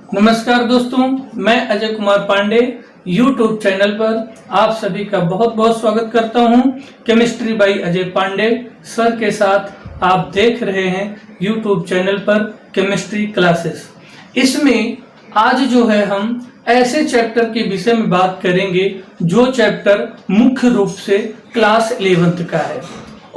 नमस्कार दोस्तों, मैं अजय कुमार पांडे YouTube चैनल पर आप सभी का बहुत बहुत स्वागत करता हूं। Chemistry by Ajay Pandey sir के साथ आप देख रहे हैं YouTube चैनल पर केमिस्ट्री क्लासेस। इसमें आज जो है हम ऐसे चैप्टर के विषय में बात करेंगे जो चैप्टर मुख्य रूप से क्लास 11th का है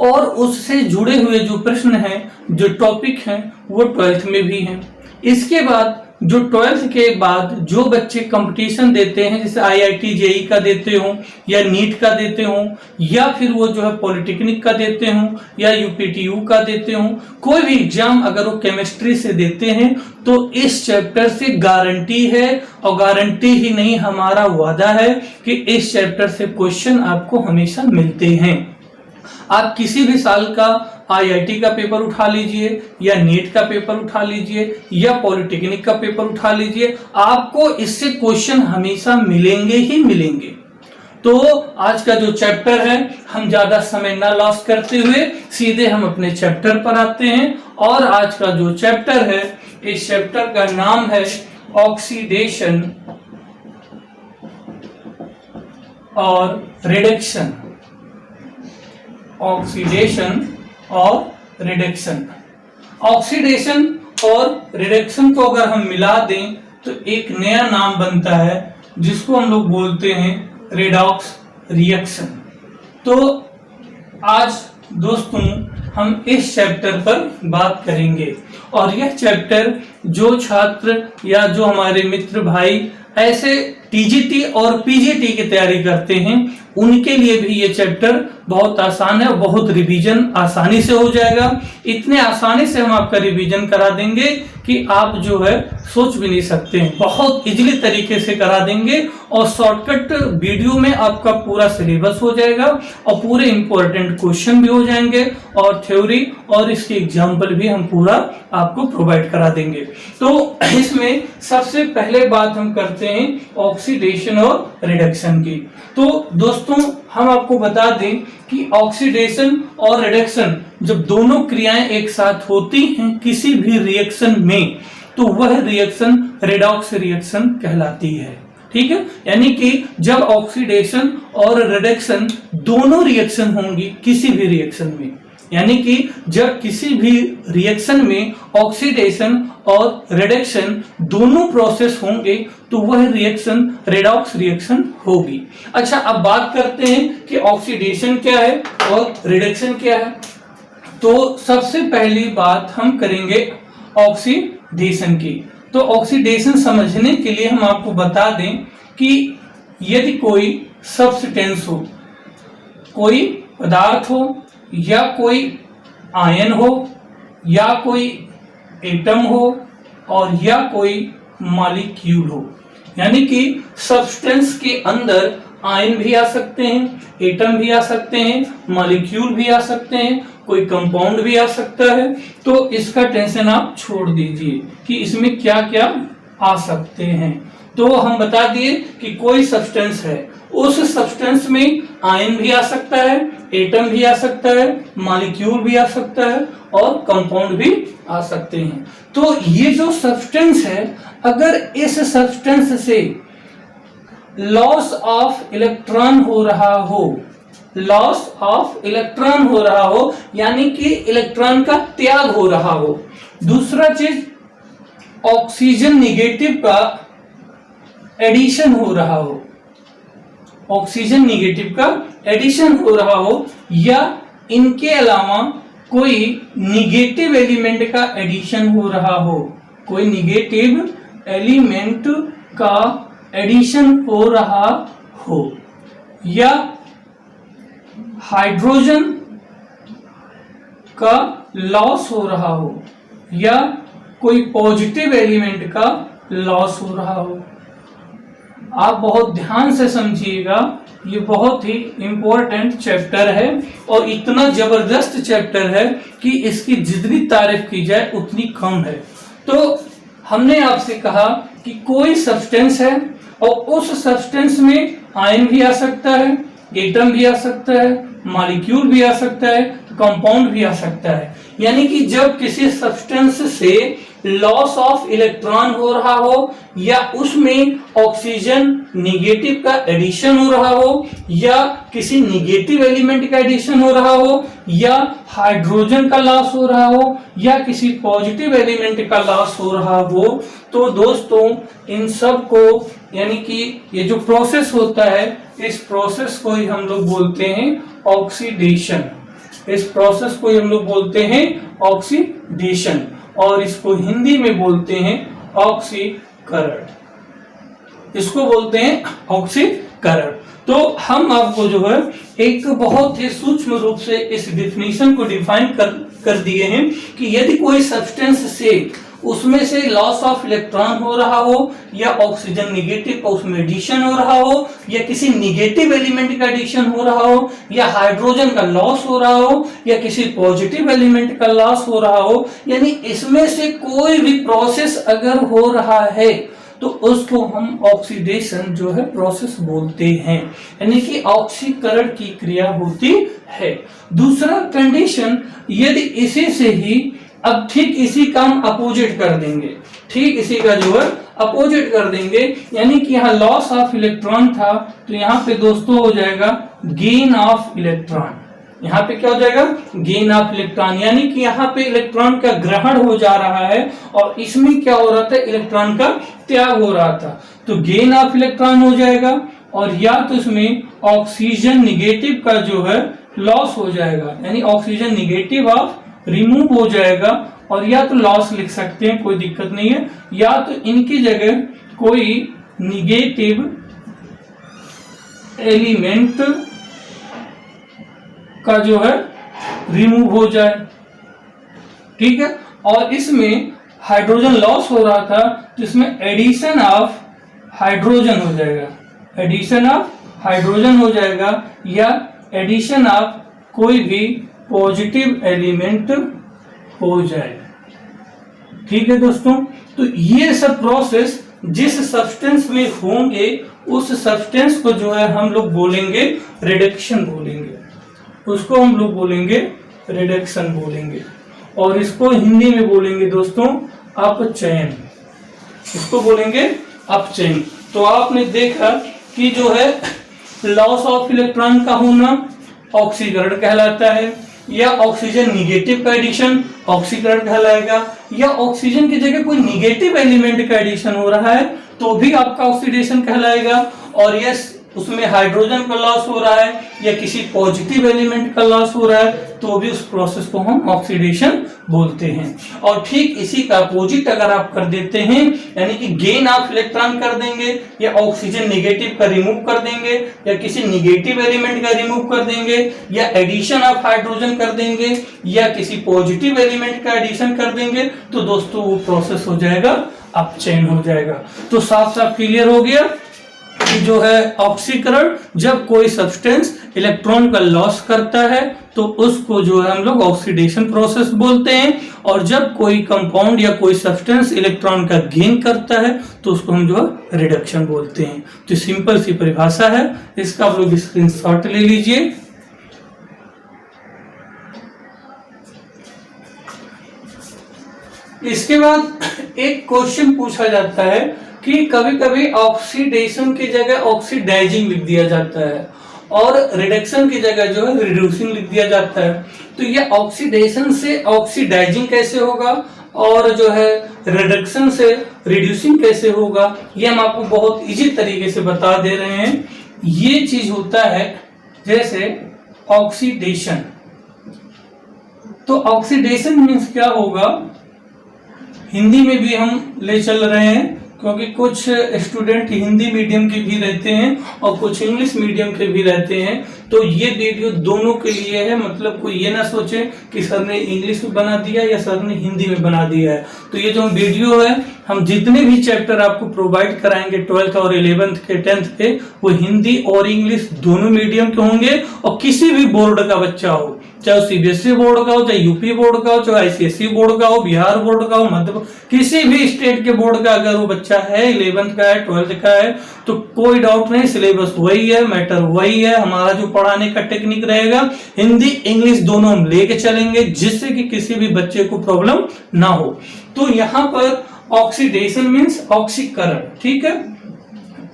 और उससे जुड़े हुए जो प्रश्न हैं, जो टॉपिक हैं, वो 12th में भी हैं। इसके बाद जो 12th के बाद जो बच्चे कंपटीशन देते हैं, जैसे IIT JEE का देते हो या नीट का देते हो या फिर वो जो है पॉलिटेक्निक का देते हो या UPTU का देते हो, कोई भी एग्जाम अगर वो केमिस्ट्री से देते हैं तो इस चैप्टर से गारंटी है, और गारंटी ही नहीं हमारा वादा है कि इस चैप्टर से क्वेश्चन आपको हमेशा मिलते हैं। आप किसी भी साल का IIT का पेपर उठा लीजिए या नीट का पेपर उठा लीजिए या पॉलिटेक्निक का पेपर उठा लीजिए, आपको इससे क्वेश्चन हमेशा मिलेंगे ही मिलेंगे। तो आज का जो चैप्टर है, हम ज्यादा समय ना लॉस करते हुए सीधे हम अपने चैप्टर पर आते हैं। और आज का जो चैप्टर है, इस चैप्टर का नाम है ऑक्सीडेशन और रिडक्शन। ऑक्सीडेशन और रिडक्शन। ऑक्सीडेशन और रिडक्शन को अगर हम मिला दें तो एक नया नाम बनता है जिसको हम लोग बोलते हैं रेडॉक्स रिएक्शन। तो आज दोस्तों हम इस चैप्टर पर बात करेंगे, और यह चैप्टर जो छात्र या जो हमारे मित्र भाई ऐसे TGT और PGT की तैयारी करते हैं, उनके लिए भी ये चैप्टर बहुत आसान है और बहुत रिवीजन आसानी से हो जाएगा। इतने आसानी से हम आपका रिवीजन करा देंगे कि आप जो है सोच भी नहीं सकते हैं। बहुत इजीली तरीके से करा देंगे और शॉर्टकट वीडियो में आपका पूरा सिलेबस हो जाएगा और पूरे इंपॉर्टेंट क्वेश्चन भी हो जाएंगे और थ्योरी और इसके एग्जाम्पल भी हम पूरा आपको प्रोवाइड करा देंगे। तो इसमें सबसे पहले बात हम करते हैं ऑक्सीडेशन और रिडक्शन की। तो दोस्तों हम आपको बता दें कि ऑक्सीडेशन और रिडक्शन जब दोनों क्रियाएं एक साथ होती हैं किसी भी रिएक्शन में, तो वह रिएक्शन रेडॉक्स रिएक्शन कहलाती है। ठीक है, यानी कि जब ऑक्सीडेशन और रिडक्शन दोनों रिएक्शन होंगी किसी भी रिएक्शन में, यानी कि जब किसी भी रिएक्शन में ऑक्सीडेशन और रिडक्शन दोनों प्रोसेस होंगे तो वह रिएक्शन रेडॉक्स रिएक्शन होगी। अच्छा, अब बात करते हैं कि ऑक्सीडेशन क्या है और रिडक्शन क्या है। तो सबसे पहली बात हम करेंगे ऑक्सीडेशन की। तो ऑक्सीडेशन समझने के लिए हम आपको बता दें कि यदि कोई सब्सटेंस हो, कोई पदार्थ हो या कोई आयन हो या कोई एटम हो और या कोई मॉलिक्यूल हो, यानी कि सब्सटेंस के अंदर आयन भी आ सकते हैं, एटम भी आ सकते हैं, मॉलिक्यूल भी आ सकते हैं, कोई कंपाउंड भी आ सकता है। तो इसका टेंशन आप छोड़ दीजिए कि इसमें क्या क्या आ सकते हैं। तो हम बता दिए कि कोई सब्सटेंस है, उस सब्सटेंस में आयन भी आ सकता है, एटम भी आ सकता है, मॉलिक्यूल भी आ सकता है और कंपाउंड भी आ सकते हैं। तो ये जो सब्सटेंस है, अगर इस सब्सटेंस से लॉस ऑफ इलेक्ट्रॉन हो रहा हो, लॉस ऑफ इलेक्ट्रॉन हो रहा हो, यानी कि इलेक्ट्रॉन का त्याग हो रहा हो। दूसरा चीज, ऑक्सीजन निगेटिव का एडिशन हो रहा हो, ऑक्सीजन निगेटिव का एडिशन हो रहा हो, या इनके अलावा कोई निगेटिव एलिमेंट का एडिशन हो रहा हो, कोई निगेटिव एलिमेंट का एडिशन हो रहा हो, या हाइड्रोजन का लॉस हो रहा हो, या कोई पॉजिटिव एलिमेंट का लॉस हो रहा हो। आप बहुत ध्यान से समझिएगा, ये बहुत ही इंपॉर्टेंट चैप्टर है और इतना जबरदस्त चैप्टर है कि इसकी जितनी तारीफ की जाए उतनी कम है। तो हमने आपसे कहा कि कोई सब्सटेंस है और उस सब्सटेंस में आयन भी आ सकता है, एटम भी आ सकता है, मॉलिक्यूल भी आ सकता है, कंपाउंड भी आ सकता है। यानी कि जब किसी सब्सटेंस से लॉस ऑफ इलेक्ट्रॉन हो रहा हो, या उसमें ऑक्सीजन निगेटिव का एडिशन हो रहा हो, या किसी निगेटिव एलिमेंट का एडिशन हो रहा हो, या हाइड्रोजन का लॉस हो रहा हो, या किसी पॉजिटिव एलिमेंट का लॉस हो रहा हो, तो दोस्तों इन सब को यानी कि ये जो प्रोसेस होता है, इस प्रोसेस को ही हम लोग बोलते हैं ऑक्सीडेशन। इस प्रोसेस को ही हम लोग बोलते हैं ऑक्सीडेशन, और इसको हिंदी में बोलते हैं ऑक्सीकरण। इसको बोलते हैं ऑक्सीकरण। तो हम आपको जो है एक बहुत ही सूक्ष्म रूप से इस डिफिनीशन को डिफाइन कर दिए हैं कि यदि कोई सब्सटेंस से उसमें से लॉस ऑफ इलेक्ट्रॉन हो रहा हो, या ऑक्सीजन निगेटिव का उसमें एडिशन हो रहा हो, या किसी निगेटिव एलिमेंट का एडिशन हो रहा हो, या हाइड्रोजन का लॉस हो रहा हो, या किसी पॉजिटिव एलिमेंट का लॉस हो रहा हो, यानी इसमें से कोई भी प्रोसेस अगर हो रहा है तो उसको हम ऑक्सीडेशन जो है प्रोसेस बोलते हैं, यानी कि ऑक्सीकरण की क्रिया होती है। दूसरा कंडीशन, यदि इसी से ही अब ठीक इसी का हम अपोजिट कर देंगे, ठीक इसी का जो है अपोजिट कर देंगे, यानी कि यहाँ लॉस ऑफ इलेक्ट्रॉन था तो यहाँ पे दोस्तों हो जाएगा गेन ऑफ इलेक्ट्रॉन। यहाँ पे क्या हो जाएगा? गेन ऑफ इलेक्ट्रॉन, यानी कि यहाँ पे इलेक्ट्रॉन का ग्रहण हो जा रहा है और इसमें क्या हो रहा था? इलेक्ट्रॉन का त्याग हो रहा था, तो गेन ऑफ इलेक्ट्रॉन हो जाएगा। और या तो इसमें ऑक्सीजन निगेटिव का जो है लॉस हो जाएगा, यानी ऑक्सीजन निगेटिव ऑफ रिमूव हो जाएगा, और या तो लॉस लिख सकते हैं, कोई दिक्कत नहीं है, या तो इनकी जगह कोई निगेटिव एलिमेंट का जो है रिमूव हो जाए, ठीक है। और इसमें हाइड्रोजन लॉस हो रहा था तो इसमें एडिशन ऑफ हाइड्रोजन हो जाएगा, एडिशन ऑफ हाइड्रोजन हो जाएगा, या एडिशन ऑफ कोई भी पॉजिटिव एलिमेंट हो जाए, ठीक है दोस्तों। तो ये सब प्रोसेस जिस सब्सटेंस में होंगे उस सब्सटेंस को जो है हम लोग बोलेंगे रिडक्शन बोलेंगे, उसको हम लोग बोलेंगे रिडक्शन बोलेंगे, और इसको हिंदी में बोलेंगे दोस्तों अपचयन, इसको बोलेंगे अपचयन। तो आपने देखा कि जो है लॉस ऑफ इलेक्ट्रॉन का होना ऑक्सीकरण कहलाता है, या ऑक्सीजन निगेटिव का एडिशन ऑक्सीकरण कहलाएगा, या ऑक्सीजन की जगह कोई निगेटिव एलिमेंट का एडिशन हो रहा है तो भी आपका ऑक्सीडेशन कहलाएगा, और यस उसमें हाइड्रोजन का लॉस हो रहा है या किसी पॉजिटिव एलिमेंट का लॉस हो रहा है तो भी उस प्रोसेस को हम ऑक्सीडेशन बोलते हैं। और ठीक इसी का अपोजिट अगर आप कर देते हैं, यानी कि गेन ऑफ इलेक्ट्रॉन कर देंगे, या ऑक्सीजन निगेटिव का रिमूव कर देंगे, या किसी निगेटिव एलिमेंट का रिमूव कर देंगे, या एडिशन ऑफ हाइड्रोजन कर देंगे, या किसी पॉजिटिव एलिमेंट का एडिशन कर देंगे, तो दोस्तों वो प्रोसेस हो जाएगा अपचयन हो जाएगा। तो साफ साफ क्लियर हो गया कि जो है ऑक्सीकरण, जब कोई सब्सटेंस इलेक्ट्रॉन का लॉस करता है तो उसको जो है हम लोग ऑक्सीडेशन प्रोसेस बोलते हैं, और जब कोई कंपाउंड या कोई सब्सटेंस इलेक्ट्रॉन का गेन करता है तो उसको हम जो है रिडक्शन बोलते हैं। तो सिंपल सी परिभाषा है, इसका आप लोग स्क्रीनशॉट ले लीजिए। इसके बाद एक क्वेश्चन पूछा जाता है कि कभी कभी ऑक्सीडेशन की जगह ऑक्सीडाइजिंग लिख दिया जाता है और रिडक्शन की जगह जो है रिड्यूसिंग लिख दिया जाता है। तो ये ऑक्सीडेशन से ऑक्सीडाइजिंग कैसे होगा और जो है रिडक्शन से रिड्यूसिंग कैसे होगा, ये हम आपको बहुत इजी तरीके से बता दे रहे हैं। ये चीज होता है जैसे ऑक्सीडेशन, तो ऑक्सीडेशन मीन्स क्या होगा, हिंदी में भी हम ले चल रहे हैं क्योंकि कुछ स्टूडेंट हिंदी मीडियम के भी रहते हैं और कुछ इंग्लिश मीडियम के भी रहते हैं, तो ये वीडियो दोनों के लिए है। मतलब कोई ये ना सोचे कि सर ने इंग्लिश में बना दिया या सर ने हिंदी में बना दिया है। तो ये जो वीडियो है, हम जितने भी चैप्टर आपको प्रोवाइड कराएंगे 12th और 11th के 10th के, वो हिंदी और इंग्लिश दोनों मीडियम के होंगे, और किसी भी बोर्ड का बच्चा हो चाहे सीबीएसई बोर्ड का हो, चाहे यूपी बोर्ड का हो, चाहे आईसीएसई बोर्ड का हो, बिहार बोर्ड का हो, मध्य किसी भी स्टेट के बोर्ड का अगर वो बच्चा है, 11th का है, 12th का है, तो कोई डाउट नहीं, सिलेबस वही है, मैटर वही है। हमारा जो पढ़ाने का टेक्निक रहेगा, हिंदी इंग्लिश दोनों हम लेके चलेंगे, जिससे कि किसी भी बच्चे को प्रॉब्लम ना हो। तो यहां पर ऑक्सीडेशन मीन्स ऑक्सीकरण, ठीक है,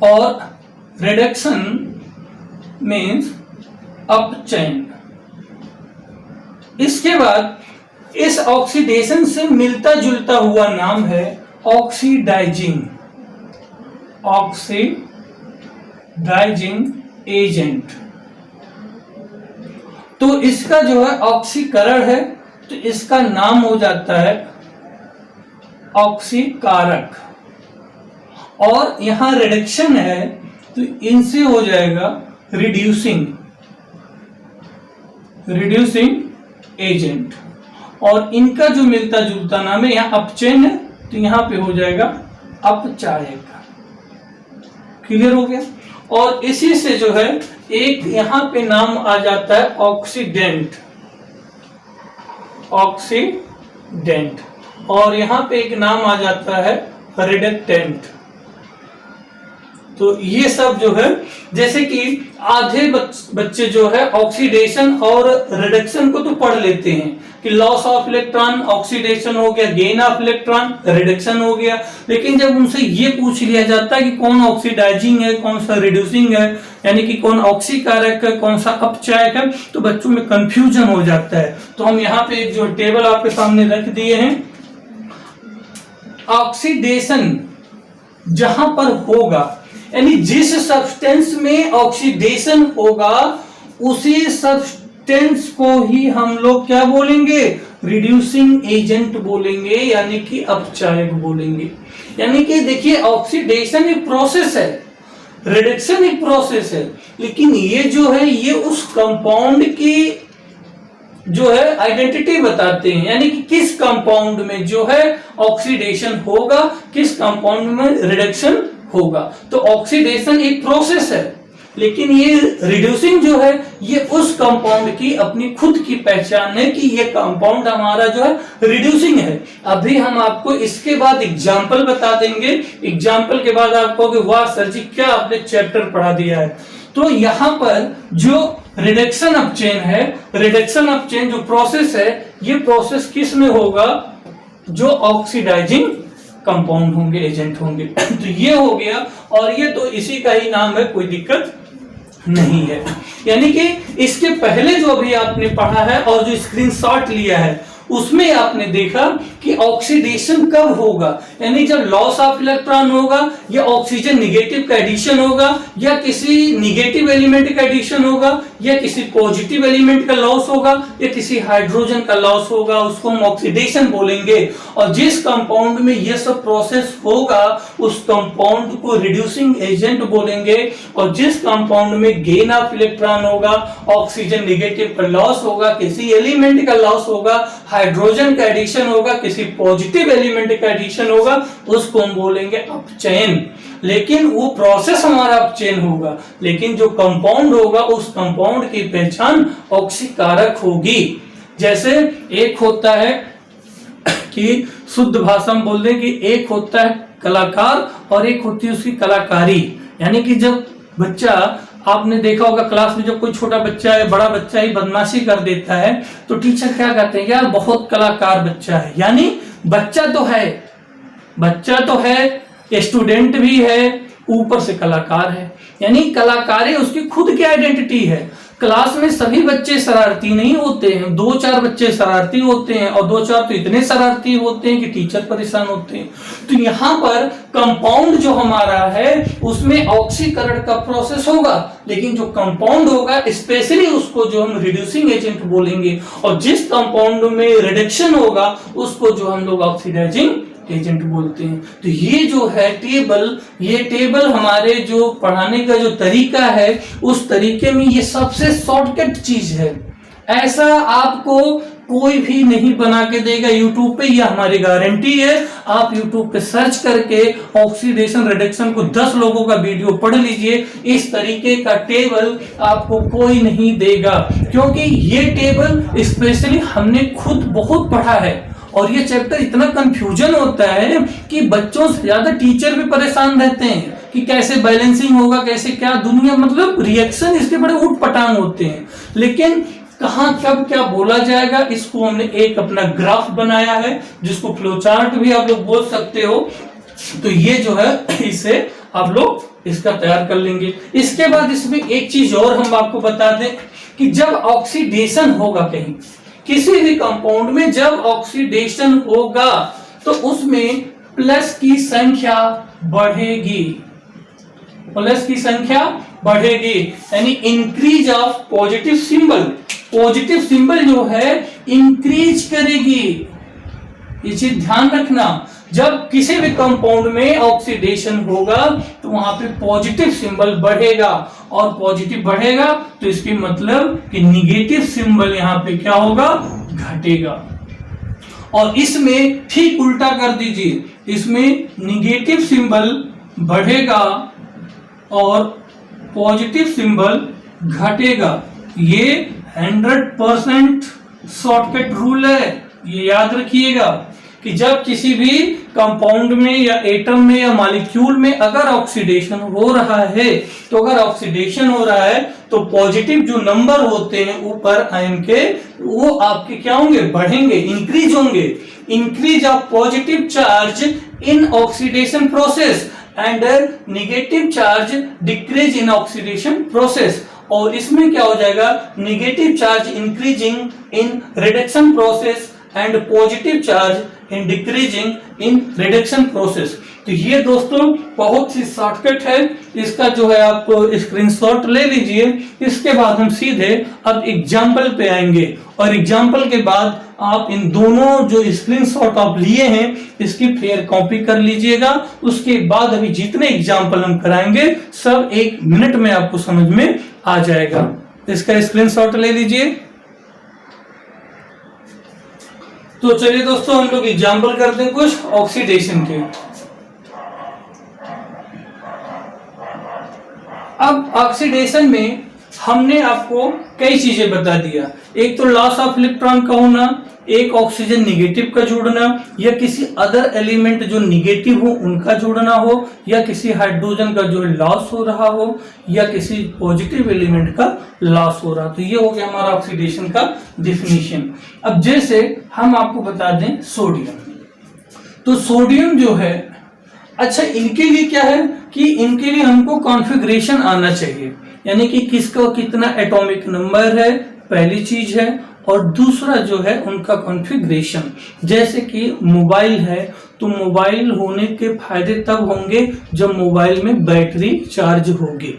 और रिडक्शन मीन्स अपचयन। इसके बाद इस ऑक्सीडेशन से मिलता जुलता हुआ नाम है ऑक्सीडाइजिंग, ऑक्सीडाइजिंग एजेंट। तो इसका जो है ऑक्सीकरण है, तो इसका नाम हो जाता है ऑक्सीकारक, और यहां रिडक्शन है तो इनसे हो जाएगा रिड्यूसिंग एजेंट, और इनका जो मिलता जुलता नाम है, यहां अपचयन है तो यहां पे हो जाएगा अपचायक। क्लियर हो गया। और इसी से जो है एक यहां पे नाम आ जाता है ऑक्सीडेंट, और यहां पे एक नाम आ जाता है रिडक्टेंट। तो ये सब जो है, जैसे कि आधे बच्चे जो है ऑक्सीडेशन और रिडक्शन को तो पढ़ लेते हैं कि लॉस ऑफ इलेक्ट्रॉन ऑक्सीडेशन हो गया, गेन ऑफ इलेक्ट्रॉन रिडक्शन हो गया, लेकिन जब उनसे ये पूछ लिया जाता है कि कौन ऑक्सीडाइजिंग है, कौन सा रिड्यूसिंग है, यानी कि कौन ऑक्सीकारक है, कौन सा अपचायक है, तो बच्चों में कंफ्यूजन हो जाता है। तो हम यहाँ पे एक जो टेबल आपके सामने रख दिए हैं, ऑक्सीडेशन जहां पर होगा, यानी जिस सब्सटेंस में ऑक्सीडेशन होगा उसी सब्सटेंस को ही हम लोग क्या बोलेंगे, रिड्यूसिंग एजेंट बोलेंगे, यानी कि अपचायक बोलेंगे। यानी कि देखिए ऑक्सीडेशन एक प्रोसेस है, रिडक्शन एक प्रोसेस है, लेकिन ये जो है ये उस कंपाउंड की जो है आइडेंटिटी बताते हैं, यानी कि किस कंपाउंड में जो है ऑक्सीडेशन होगा, किस कंपाउंड में रिडक्शन होगा। तो ऑक्सीडेशन एक प्रोसेस है, लेकिन ये रिड्यूसिंग जो है ये उस कंपाउंड की अपनी खुद की पहचान है कि ये कंपाउंड हमारा जो है रिड्यूसिंग है। अभी हम आपको इसके बाद एग्जांपल बता देंगे, एग्जांपल के बाद आप कहोगे वाह सर जी क्या आपने चैप्टर पढ़ा दिया है। तो यहां पर जो रिडक्शन अपचेन है, रिडक्शन अपचेन जो प्रोसेस है, ये प्रोसेस किस में होगा, जो ऑक्सीडाइजिंग कंपाउंड होंगे, एजेंट होंगे। तो ये हो गया, और ये तो इसी का ही नाम है, कोई दिक्कत नहीं है। यानी कि इसके पहले जो अभी आपने पढ़ा है और जो स्क्रीनशॉट लिया है उसमें आपने देखा कि ऑक्सीडेशन कब होगा, यानी जब लॉस ऑफ इलेक्ट्रॉन होगा, या ऑक्सीजन निगेटिव का एडिशन होगा, या किसी निगेटिव एलिमेंट का एडिशन होगा, या किसी पॉजिटिव एलिमेंट का लॉस होगा, या किसी हाइड्रोजन का लॉस होगा, उसको हम ऑक्सीडेशन बोलेंगे। और जिस कंपाउंड में यह सब प्रोसेस होगा उस कंपाउंड को रिड्यूसिंग एजेंट बोलेंगे। और जिस कंपाउंड में गेन ऑफ इलेक्ट्रॉन होगा, ऑक्सीजन निगेटिव का लॉस होगा, किसी एलिमेंट का लॉस होगा, हाइड्रोजन का एडिशन होगा, किसी पॉजिटिव एलिमेंट का एडिशन होगा, उसको हम बोलेंगे अपचयन। लेकिन वो प्रोसेस हमारा अपचयन होगा, लेकिन जो कंपाउंड होगा उस कंपाउंड की पहचान ऑक्सीकारक होगी। जैसे एक होता है कि शुद्ध भाषा में बोल दें कि एक होता है कलाकार और एक होती है उसकी कलाकारी। यानी कि जब बच्चा, आपने देखा होगा क्लास में जब कोई छोटा बच्चा है, बड़ा बच्चा ही बदमाशी कर देता है तो टीचर क्या कहते हैं, यार बहुत कलाकार बच्चा है। यानी बच्चा तो है, स्टूडेंट भी है, ऊपर से कलाकार है, यानी कलाकारी उसकी खुद की आइडेंटिटी है। क्लास में सभी बच्चे शरारती नहीं होते हैं, 2-4 बच्चे शरारती होते हैं, और 2-4 तो इतने शरारती होते हैं कि टीचर परेशान होते हैं। तो यहाँ पर कंपाउंड जो हमारा है उसमें ऑक्सीकरण का प्रोसेस होगा, लेकिन जो कंपाउंड होगा स्पेशली उसको जो हम रिड्यूसिंग एजेंट बोलेंगे, और जिस कंपाउंड में रिडक्शन होगा उसको जो हम लोग ऑक्सीडाइजिंग एजेंट बोलते हैं। तो ये जो है टेबल हमारे जो पढ़ाने का जो तरीका है उस तरीके में ये सबसे शॉर्टकट चीज है। ऐसा आपको कोई भी नहीं बना के देगा यूट्यूब पे, यह हमारी गारंटी है। आप यूट्यूब पे सर्च करके ऑक्सीडेशन रिडक्शन को 10 लोगों का वीडियो पढ़ लीजिए, इस तरीके का टेबल आपको कोई नहीं देगा, क्योंकि ये टेबल स्पेशली हमने खुद बहुत पढ़ा है और ये चैप्टर इतना कंफ्यूजन होता है कि बच्चों से ज्यादा टीचर भी परेशान रहते हैं कि कैसे बैलेंसिंग होगा, कैसे क्या दुनिया, मतलब रिएक्शन इसके बड़े उठ पटांग होते हैं, लेकिन कहां कब क्या बोला जाएगा इसको हमने एक अपना ग्राफ बनाया है, जिसको फ्लो चार्ट भी आप लोग बोल सकते हो। तो ये जो है इसे आप लोग इसका तैयार कर लेंगे। इसके बाद इसमें एक चीज और हम आपको बता दें कि जब ऑक्सीडेशन होगा कहीं किसी भी कंपाउंड में, जब ऑक्सीडेशन होगा तो उसमें प्लस की संख्या बढ़ेगी, प्लस की संख्या बढ़ेगी, यानी increase of positive symbol, positive symbol जो है इंक्रीज करेगी। ये चीज ध्यान रखना, जब किसी भी कंपाउंड में ऑक्सीडेशन होगा तो वहां पे पॉजिटिव सिंबल बढ़ेगा, और पॉजिटिव बढ़ेगा तो इसकी मतलब कि निगेटिव सिंबल यहां पे क्या होगा, घटेगा। और इसमें ठीक उल्टा कर दीजिए, इसमें निगेटिव सिंबल बढ़ेगा और पॉजिटिव सिंबल घटेगा। ये 100% शॉर्टकट रूल है, ये याद रखिएगा कि जब किसी भी कंपाउंड में या एटम में या मॉलिक्यूल में अगर ऑक्सीडेशन हो रहा है, तो अगर ऑक्सीडेशन हो रहा है तो पॉजिटिव जो नंबर होते हैं ऊपर आयन के, वो आपके क्या होंगे, बढ़ेंगे, इंक्रीज होंगे। Increase of positive charge in oxidation process and negative charge decrease in oxidation process. और इसमें क्या हो जाएगा, negative charge increasing in reduction process and positive charge in decreasing in reduction process. तो ये दोस्तों बहुत सी शॉर्टकट है, इसका जो है आप स्क्रीनशॉट ले लीजिए। इसके बाद हम सीधे अब एग्जाम्पल पे आएंगे, और एग्जाम्पल के बाद आप इन दोनों जो स्क्रीनशॉट आप लिए हैं इसकी फिर कॉपी कर लीजिएगा। उसके बाद अभी जितने एग्जाम्पल हम कराएंगे सब 1 मिनट में आपको समझ में आ जाएगा। इसका स्क्रीनशॉट ले लीजिए। तो चलिए दोस्तों हम लोग एग्जाम्पल करते हैं कुछ ऑक्सीडेशन के। अब ऑक्सीडेशन में हमने आपको कई चीजें बता दिया, एक तो लॉस ऑफ इलेक्ट्रॉन का होना, एक ऑक्सीजन निगेटिव का जुड़ना, या किसी अदर एलिमेंट जो निगेटिव हो उनका जुड़ना हो, या किसी हाइड्रोजन का जो लॉस हो रहा हो, या किसी पॉजिटिव एलिमेंट का लॉस हो रहा। तो ये हो गया हमारा ऑक्सीडेशन का डिफिनीशन। अब जैसे हम आपको बता दें सोडियम, तो सोडियम जो है, अच्छा इनके लिए क्या है कि इनके लिए हमको कॉन्फ़िगरेशन आना चाहिए, यानी कि किसका कितना एटॉमिक नंबर है, पहली चीज है, और दूसरा जो है उनका कॉन्फ़िगरेशन। जैसे कि मोबाइल है, तो मोबाइल होने के फायदे तब होंगे जब मोबाइल में बैटरी चार्ज होगी,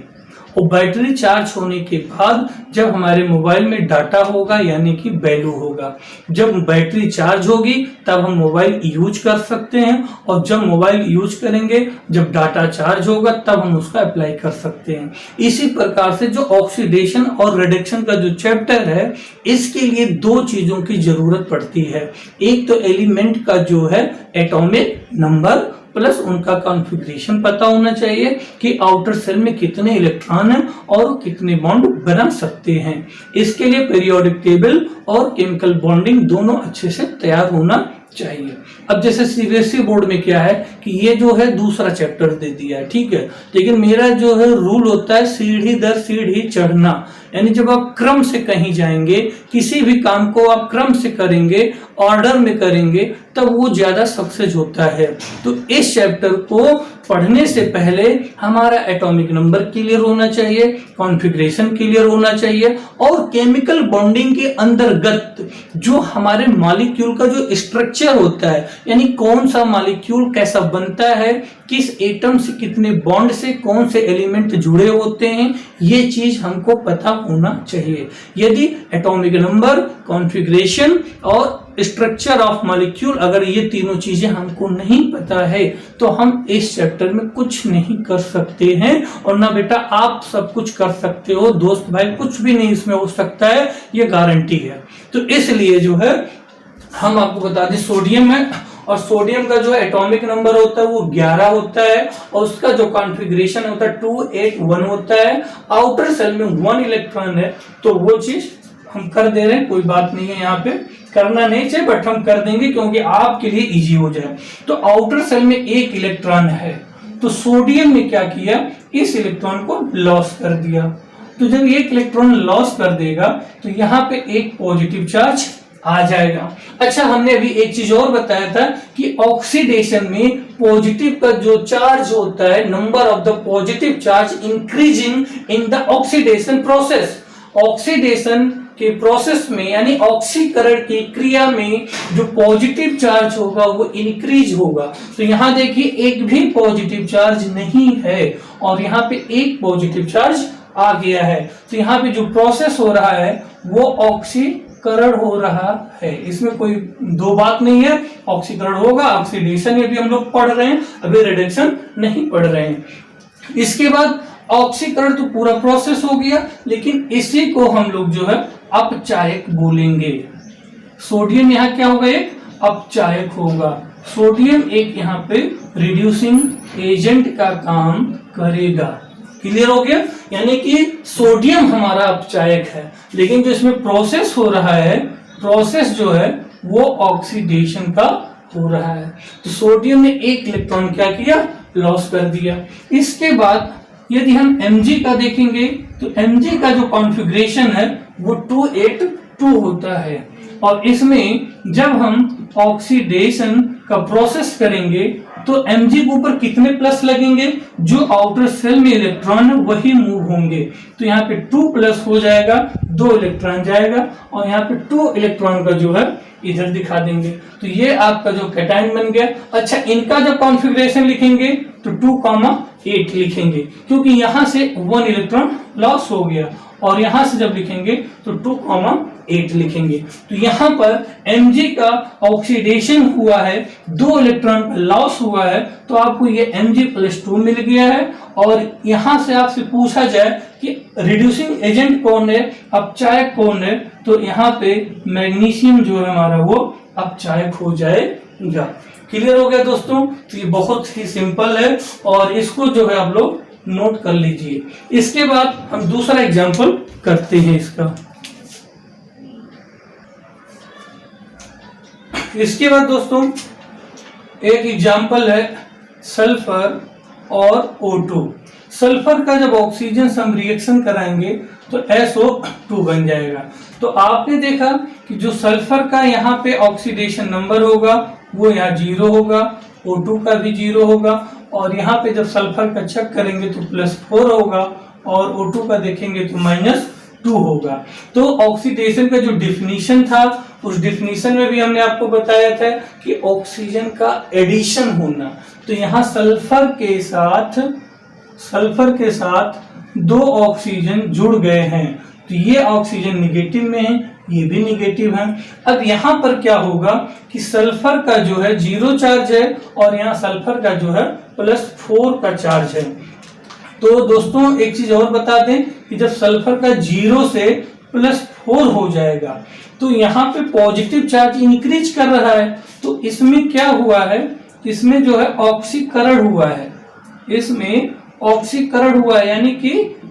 और बैटरी चार्ज होने के बाद जब हमारे मोबाइल में डाटा होगा यानी कि वैल्यू होगा। जब बैटरी चार्ज होगी तब हम मोबाइल यूज कर सकते हैं, और जब मोबाइल यूज करेंगे, जब डाटा चार्ज होगा तब हम उसका अप्लाई कर सकते हैं। इसी प्रकार से जो ऑक्सीडेशन और रिडक्शन का जो चैप्टर है, इसके लिए 2 चीजों की जरूरत पड़ती है। एक तो एलिमेंट का जो है एटॉमिक नंबर प्लस उनका कॉन्फ़िगरेशन पता होना चाहिए कि आउटर सेल में कितने इलेक्ट्रॉन हैं और कितने बॉन्ड बना सकते हैं। इसके लिए पीरियोडिक टेबल और केमिकल बॉन्डिंग दोनों अच्छे से तैयार होना चाहिए। अब जैसे सीबीएसई बोर्ड में क्या है कि ये जो है दूसरा चैप्टर दे दिया है, ठीक है, लेकिन मेरा जो है रूल होता है सीढ़ी दर सीढ़ी चढ़ना, यानी जब आप क्रम से कहीं जाएंगे, किसी भी काम को आप क्रम से करेंगे, ऑर्डर में करेंगे, तब वो ज्यादा सक्सेस होता है। तो इस चैप्टर को पढ़ने से पहले हमारा एटॉमिक नंबर क्लियर होना चाहिए, कॉन्फ़िगरेशन क्लियर होना चाहिए, और केमिकल बॉन्डिंग के अंतर्गत जो हमारे मॉलिक्यूल का जो स्ट्रक्चर होता है, यानी कौन सा मॉलिक्यूल कैसा बनता है, किस एटम से कितने बॉन्ड से कौन से एलिमेंट जुड़े होते हैं, ये चीज हमको पता होना चाहिए। यदि एटॉमिक नंबर, कॉन्फ़िगरेशन और स्ट्रक्चर ऑफ मॉलिक्यूल, अगर ये तीनों चीजें हमको नहीं पता है तो हम इस चैप्टर में कुछ नहीं कर सकते हैं। और ना बेटा आप सब कुछ कर सकते हो दोस्त भाई, कुछ भी नहीं इसमें हो सकता है, ये गारंटी है। तो इसलिए जो है हम आपको बता दें सोडियम है, और सोडियम का जो एटॉमिक नंबर होता है वो 11 होता है, और उसका जो कॉन्फ़िगरेशन होता है 281 होता है। आउटर सेल में 1 इलेक्ट्रॉन है, तो वो चीज हम कर दे रहे हैं, कोई बात नहीं है, यहाँ पे करना नहीं चाहिए बट हम कर देंगे क्योंकि आपके लिए इजी हो जाए। तो आउटर सेल में 1 इलेक्ट्रॉन है, तो सोडियम ने क्या किया, इस इलेक्ट्रॉन को लॉस कर दिया। तो जब 1 इलेक्ट्रॉन लॉस कर देगा तो यहाँ पे एक पॉजिटिव चार्ज आ जाएगा। अच्छा, हमने अभी एक चीज और बताया था कि ऑक्सीडेशन में पॉजिटिव का जो चार्ज होता है, number of the positive charge increasing in the oxidation process. Oxidation के प्रोसेस में यानी ऑक्सीकरण की क्रिया में जो पॉजिटिव चार्ज होगा वो इंक्रीज होगा। तो यहाँ देखिए एक भी पॉजिटिव चार्ज नहीं है और यहाँ पे एक पॉजिटिव चार्ज आ गया है। तो यहाँ पे जो प्रोसेस हो रहा है वो ऑक्सीकरण हो रहा है, इसमें कोई दो बात नहीं है। ऑक्सीकरण होगा, ऑक्सीडेशन ये भी हम लोग पढ़ रहे हैं, अभी रिडक्शन नहीं पढ़ रहे हैं। इसके बाद ऑक्सीकरण तो पूरा प्रोसेस हो गया, लेकिन इसी को हम लोग जो है अपचायक बोलेंगे। सोडियम यहाँ क्या होगा, एक अपचायक होगा। सोडियम एक यहाँ पे रिड्यूसिंग एजेंट का काम करेगा। क्लियर हो गया, यानी कि सोडियम हमारा अपचायक है, लेकिन जो इसमें प्रोसेस हो रहा है, प्रोसेस जो है वो ऑक्सीडेशन का हो रहा है। तो सोडियम ने एक इलेक्ट्रॉन क्या किया, लॉस कर दिया। इसके बाद यदि हम Mg का देखेंगे तो Mg का जो कॉन्फ़िगरेशन है वो 282 होता है, और इसमें जब हम ऑक्सीडेशन का प्रोसेस करेंगे तो Mg के ऊपर कितने प्लस लगेंगे, जो आउटर सेल में इलेक्ट्रॉन वही मूव होंगे। तो यहाँ पे 2 प्लस हो जाएगा, 2 इलेक्ट्रॉन जाएगा, और यहाँ पे 2 इलेक्ट्रॉन का जो है इधर दिखा देंगे। तो ये आपका जो कैटायन बन गया। अच्छा, इनका जब कॉन्फ़िगरेशन लिखेंगे तो 2,8 लिखेंगे, क्योंकि यहां से 1 इलेक्ट्रॉन लॉस हो गया, और यहां से जब लिखेंगे तो 2,8 लिखेंगे। तो यहाँ पर Mg का ऑक्सीडेशन हुआ है, 2 इलेक्ट्रॉन का लॉस हुआ है, तो आपको ये Mg+2 मिल गया है। और यहां से आपसे पूछा जाए कि रिड्यूसिंग एजेंट कौन है, अपचायक कौन है, तो यहाँ पे मैग्नीशियम जो है हमारा वो अपचायक हो जाएगा। क्लियर हो गया दोस्तों। तो ये बहुत ही सिंपल है, और इसको जो है आप लोग नोट कर लीजिए। इसके बाद हम दूसरा एग्जांपल करते हैं इसका। इसके बाद दोस्तों एक एग्जांपल है सल्फर और O2। सल्फर का जब ऑक्सीजन से हम रिएक्शन कराएंगे तो SO2 बन जाएगा। तो आपने देखा कि जो सल्फर का यहाँ पे ऑक्सीडेशन नंबर होगा वो यहाँ 0 होगा, O2 का भी 0 होगा, और यहाँ पे जब सल्फर का चेक करेंगे तो +4 होगा, और O2 का देखेंगे तो -2 होगा। तो ऑक्सीडेशन का जो डिफिनीशन था उस डिफिनीशन में भी हमने आपको बताया था कि ऑक्सीजन का एडिशन होना। तो यहाँ सल्फर के साथ 2 ऑक्सीजन जुड़ गए हैं, तो ये ऑक्सीजन निगेटिव में है, ये भी निगेटिव है। अब यहाँ पर क्या होगा कि सल्फर का जो है 0 चार्ज है, और यहाँ सल्फर का जो है +4 का चार्ज है। तो दोस्तों एक चीज और बता दें कि जब सल्फर का 0 से +4 हो जाएगा तो यहाँ पे पॉजिटिव चार्ज इंक्रीज कर रहा है। तो इसमें क्या हुआ है, इसमें जो है ऑक्सीकरण हुआ है, इसमें ऑक्सीकरण हुआ है, यानी कि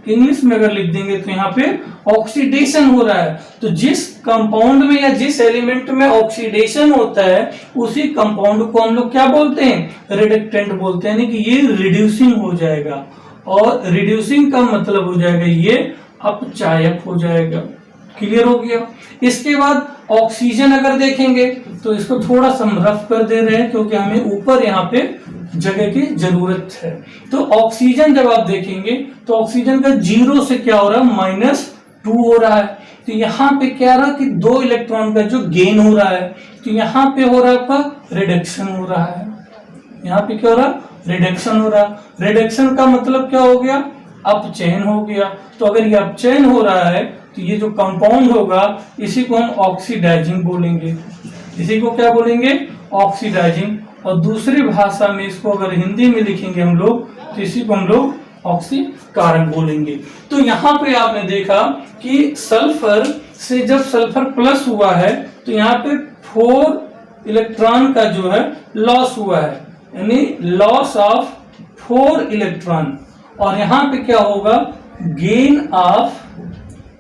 इंग्लिश में अगर लिख देंगे तो यहाँ पे ऑक्सीडेशन हो रहा है। तो जिस कंपाउंड में या जिस एलिमेंट में ऑक्सीडेशन होता है उसी कंपाउंड को हम लोग क्या बोलते हैं, रिडक्टेंट बोलते हैं, यानी कि ये रिड्यूसिंग हो जाएगा, और रिड्यूसिंग का मतलब हो जाएगा ये अपचायक हो जाएगा। क्लियर हो गया। इसके बाद ऑक्सीजन अगर देखेंगे तो इसको थोड़ा सा हम रफ कर दे रहे हैं क्योंकि हमें ऊपर यहाँ पे जगह की जरूरत है। तो ऑक्सीजन जब आप देखेंगे तो ऑक्सीजन का 0 से क्या हो रहा है, -2 हो रहा है। तो यहाँ पे क्या रहा कि 2 इलेक्ट्रॉन का जो गेन हो रहा है, तो यहाँ पे हो रहा है आपका रिडक्शन हो रहा है। यहाँ पे क्या हो रहा, रिडक्शन हो रहा। रिडक्शन का मतलब क्या हो गया, अपचयन हो गया। तो अगर ये अपचयन हो रहा है तो ये जो कंपाउंड होगा इसी को हम ऑक्सीडाइजिंग बोलेंगे। इसी को क्या बोलेंगे, ऑक्सीडाइजिंग। और दूसरी भाषा में इसको अगर हिंदी में लिखेंगे हम लोग तो इसी को हम लोग ऑक्सीकारक बोलेंगे। तो यहाँ पे आपने देखा कि सल्फर से जब सल्फर प्लस हुआ है तो यहाँ पे 4 इलेक्ट्रॉन का जो है लॉस हुआ है, यानी लॉस ऑफ 4 इलेक्ट्रॉन। और यहाँ पे क्या होगा, गेन ऑफ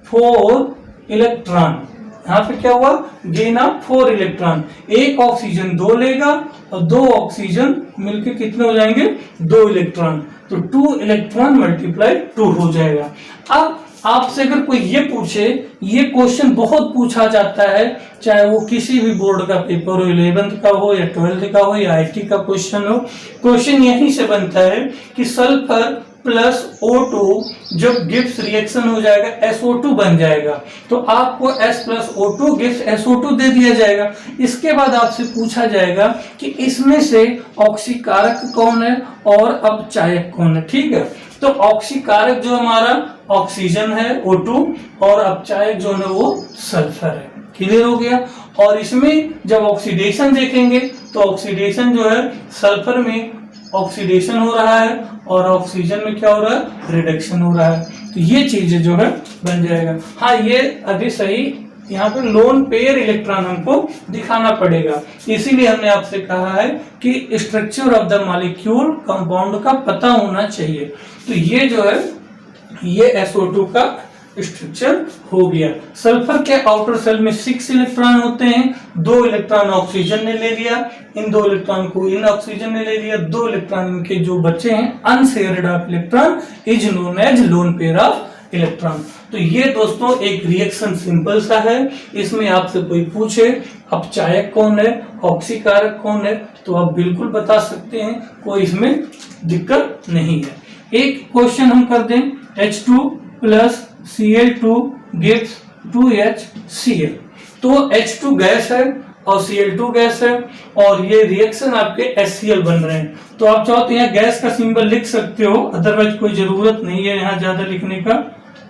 4 इलेक्ट्रॉन। यहाँ पे क्या हुआ, गेन ऑफ 4 इलेक्ट्रॉन। एक ऑक्सीजन 2 लेगा और 2 ऑक्सीजन मिलके कितने हो जाएंगे, 2 इलेक्ट्रॉन। तो 2 इलेक्ट्रॉन मल्टीप्लाई 2 हो जाएगा। अब आपसे अगर कोई ये पूछे, ये क्वेश्चन बहुत पूछा जाता है, चाहे वो किसी भी बोर्ड का पेपर हो, 11th का हो या 12th का हो या आईटी का क्वेश्चन हो, क्वेश्चन यहीं से बनता है कि सल्फर प्लस O2 जब गिब्स रिएक्शन हो जाएगा SO2 बन जाएगा, तो आपको S plus O2 Gibbs SO2 दे दिया जाएगा। इसके बाद आपसे पूछा जाएगा कि इसमें से ऑक्सीकारक कौन है और अपचायक कौन है। ठीक है, तो ऑक्सीकारक जो हमारा ऑक्सीजन है O2 और अपचायक जो है वो सल्फर है। क्लियर हो गया। और इसमें जब ऑक्सीडेशन देखेंगे तो ऑक्सीडेशन जो है सल्फर में ऑक्सीडेशन हो रहा है और ऑक्सीजन में क्या हो रहा है, रिडक्शन हो रहा है। तो ये चीजें जो है बन जाएगा। हाँ, ये अभी सही, यहाँ पे लोन पेयर इलेक्ट्रॉन हमको दिखाना पड़ेगा, इसीलिए हमने आपसे कहा है कि structure of the molecule compound का पता होना चाहिए। तो ये जो है ये SO2 का स्ट्रक्चर हो गया। सल्फर के आउटर सेल में 6 इलेक्ट्रॉन होते हैं, 2 इलेक्ट्रॉन ऑक्सीजन ने ले लिया, इन 2 इलेक्ट्रॉन को इन ऑक्सीजन ने ले लिया, 2 इलेक्ट्रॉन इनके जो बचे हैं unshared of electron is known as lone pair of electron. तो ये दोस्तों एक रिएक्शन सिंपल सा है। इसमें आपसे कोई पूछे अपचायक कौन है, ऑक्सीकारक कौन है, तो आप बिल्कुल बता सकते हैं, कोई इसमें दिक्कत नहीं है। एक क्वेश्चन हम कर दें, H2 plus Cl2 gives 2HCl। तो H2 गैस है और Cl2 गैस है और ये रिएक्शन आपके HCl बन रहे हैं। तो आप चाहो तो यहाँ गैस का सिंबल लिख सकते हो, अदरवाइज कोई जरूरत नहीं है यहाँ ज्यादा लिखने का,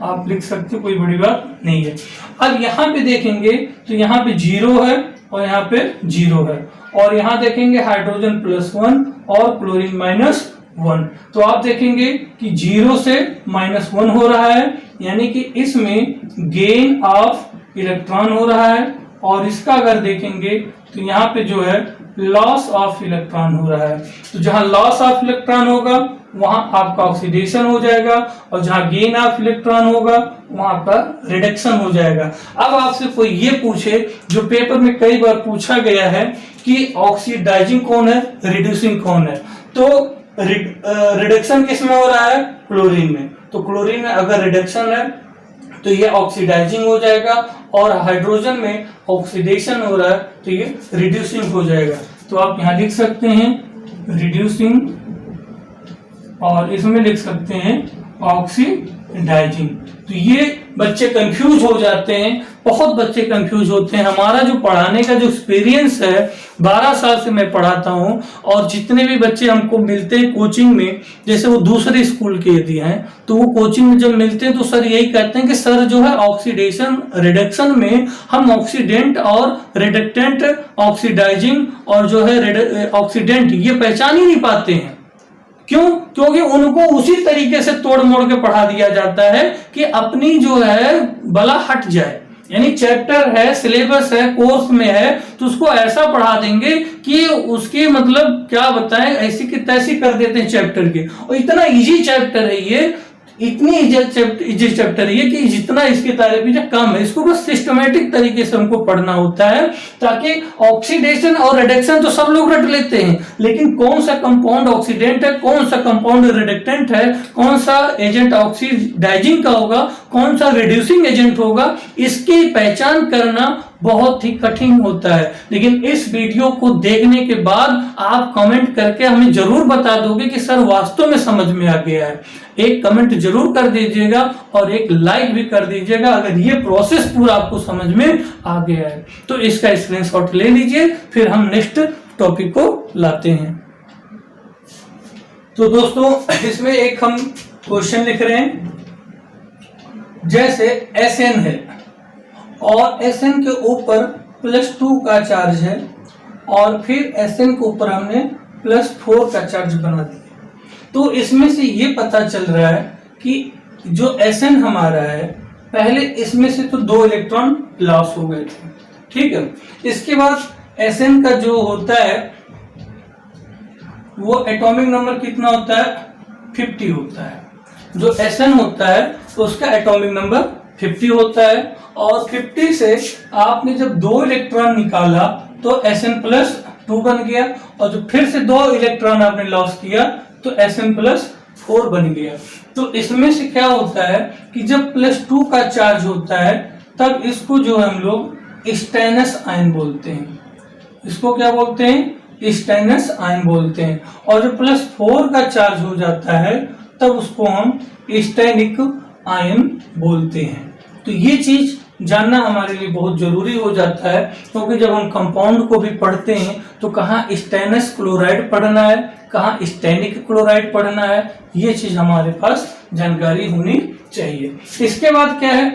आप लिख सकते हो, कोई बड़ी बात नहीं है। अब यहाँ पे देखेंगे तो यहाँ पे 0 है और यहाँ पे 0 है, और यहाँ देखेंगे हाइड्रोजन +1 और क्लोरीन -1। तो आप देखेंगे कि 0 से -1 हो रहा है, यानी कि इसमें गेन ऑफ इलेक्ट्रॉन हो रहा है। और इसका अगर देखेंगे तो यहाँ पे जो है लॉस ऑफ इलेक्ट्रॉन हो रहा है। तो जहां लॉस ऑफ इलेक्ट्रॉन होगा वहां आपका ऑक्सीडेशन हो जाएगा, और जहां गेन ऑफ इलेक्ट्रॉन होगा वहां आपका रिडक्शन हो जाएगा। अब आपसे कोई ये पूछे, जो पेपर में कई बार पूछा गया है कि ऑक्सीडाइजिंग कौन है, रिड्यूसिंग कौन है, तो रिडक्शन किसमें हो रहा है, क्लोरीन में। तो क्लोरीन में अगर रिडक्शन है तो ये ऑक्सीडाइजिंग हो जाएगा, और हाइड्रोजन में ऑक्सीडेशन हो रहा है तो ये रिड्यूसिंग हो जाएगा। तो आप यहाँ लिख सकते हैं रिड्यूसिंग, और इसमें लिख सकते हैं ऑक्सीडाइजिंग। तो ये बच्चे कंफ्यूज हो जाते हैं, बहुत बच्चे कंफ्यूज होते हैं। हमारा जो पढ़ाने का जो एक्सपीरियंस है, 12 साल से मैं पढ़ाता हूं, और जितने भी बच्चे हमको मिलते हैं कोचिंग में, जैसे वो दूसरे स्कूल के यदि हैं, तो वो कोचिंग में जब मिलते हैं तो सर यही कहते हैं कि सर जो है ऑक्सीडेशन रिडक्शन में हम ऑक्सीडेंट और रिडक्टेंट, ऑक्सीडाइजिंग और जो है ऑक्सीडेंट, ये पहचान ही नहीं पाते हैं। क्यों? क्योंकि उनको उसी तरीके से तोड़ मोड़ के पढ़ा दिया जाता है कि अपनी जो है बला हट जाए। यानी चैप्टर है, सिलेबस है, कोर्स में है, तो उसको ऐसा पढ़ा देंगे कि उसकी मतलब क्या बताएं, ऐसी की तैसी कर देते हैं चैप्टर के। और इतना इजी चैप्टर है ये, इतनी इजी चैप्टर है कि जितना इसकी तारीफ कीजिए कम है। इसको बस सिस्टमेटिक तरीके से हमको पढ़ना होता है, ताकि ऑक्सीडेशन और रिडक्शन तो सब लोग रट लेते हैं, लेकिन कौन सा कंपाउंड ऑक्सीडेंट है, कौन सा कंपाउंड रिडक्टेंट है, कौन सा एजेंट ऑक्सीडाइजिंग का होगा, कौन सा रिड्यूसिंग एजेंट होगा, इसकी पहचान करना बहुत ही कठिन होता है। लेकिन इस वीडियो को देखने के बाद आप कमेंट करके हमें जरूर बता दोगे कि सर वास्तव में समझ में आ गया है। एक कमेंट जरूर कर दीजिएगा और एक लाइक भी कर दीजिएगा अगर ये प्रोसेस पूरा आपको समझ में आ गया है। तो इसका स्क्रीनशॉट ले लीजिए, फिर हम नेक्स्ट टॉपिक को लाते हैं। तो दोस्तों इसमें एक हम क्वेश्चन लिख रहे हैं, जैसे SN है और SN के ऊपर +2 का चार्ज है और फिर Sn के ऊपर हमने +4 का चार्ज बना दिया। तो इसमें से ये पता चल रहा है कि जो Sn हमारा है, पहले इसमें से तो 2 इलेक्ट्रॉन लॉस हो गए थे, ठीक है। इसके बाद Sn का जो होता है वो एटॉमिक नंबर कितना होता है, 50 होता है। जो Sn होता है तो उसका एटॉमिक नंबर 50 होता है और 50 से आपने जब 2 इलेक्ट्रॉन निकाला तो Sn+2 बन गया और जो फिर से 2 इलेक्ट्रॉन आपने लॉस किया तो Sn+4 बन गया। तो इसमें से क्या होता है कि जब +2 का चार्ज होता है तब इसको जो हम लोग स्टेनस आयन बोलते हैं। इसको क्या बोलते हैं, स्टेनस आयन बोलते हैं। और जब +4 का चार्ज हो जाता है तब उसको हम स्टेनिक आयन बोलते हैं। तो ये चीज जानना हमारे लिए बहुत जरूरी हो जाता है, क्योंकि जब हम कंपाउंड को भी पढ़ते हैं तो कहाँ स्टेनस क्लोराइड पढ़ना है, कहाँ स्टेनिक क्लोराइड पढ़ना है, ये चीज हमारे पास जानकारी होनी चाहिए। इसके बाद क्या है